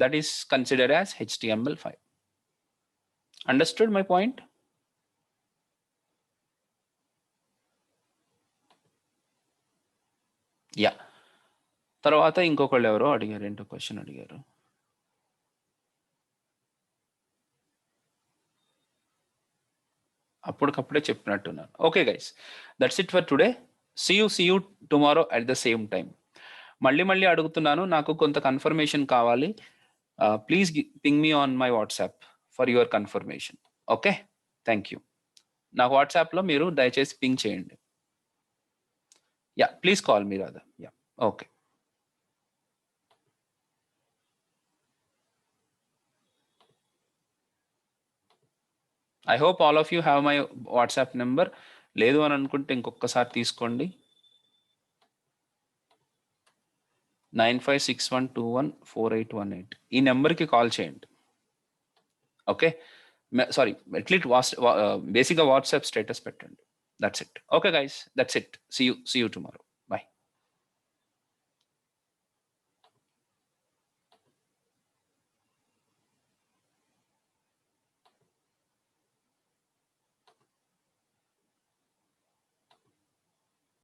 that is consider as HTML5. Understood my point? Ya. తర్వాత ఇంకొకళ్ళు ఎవరో అడిగారు, ఏంటో క్వశ్చన్ అడిగారు. అప్పటికప్పుడే చెప్పినట్టున్నాను. Okay guys, that's it for today. See you tomorrow at the same time. మళ్ళీ అడుగుతున్నాను, నాకు కొంత కన్ఫర్మేషన్ కావాలి. Please ping me on my WhatsApp for your confirmation. Okay, thank you. నాకు వాట్సాప్లో మీరు దయచేసి పింగ్ చేయండి. Ya, please call me Radha. Ya, okay. I hope all of you have my WhatsApp number. లేదు అని అనుకుంటే ఇంకొకసారి తీసుకోండి. 9561214818 ఈ నెంబర్కి కాల్ చేయండి. ఓకే, సారీ, అట్లీస్ట్ బేసిక్గా వాట్సాప్ స్టేటస్ పెట్టండి. That's it. Okay guys, that's it. See you tomorrow.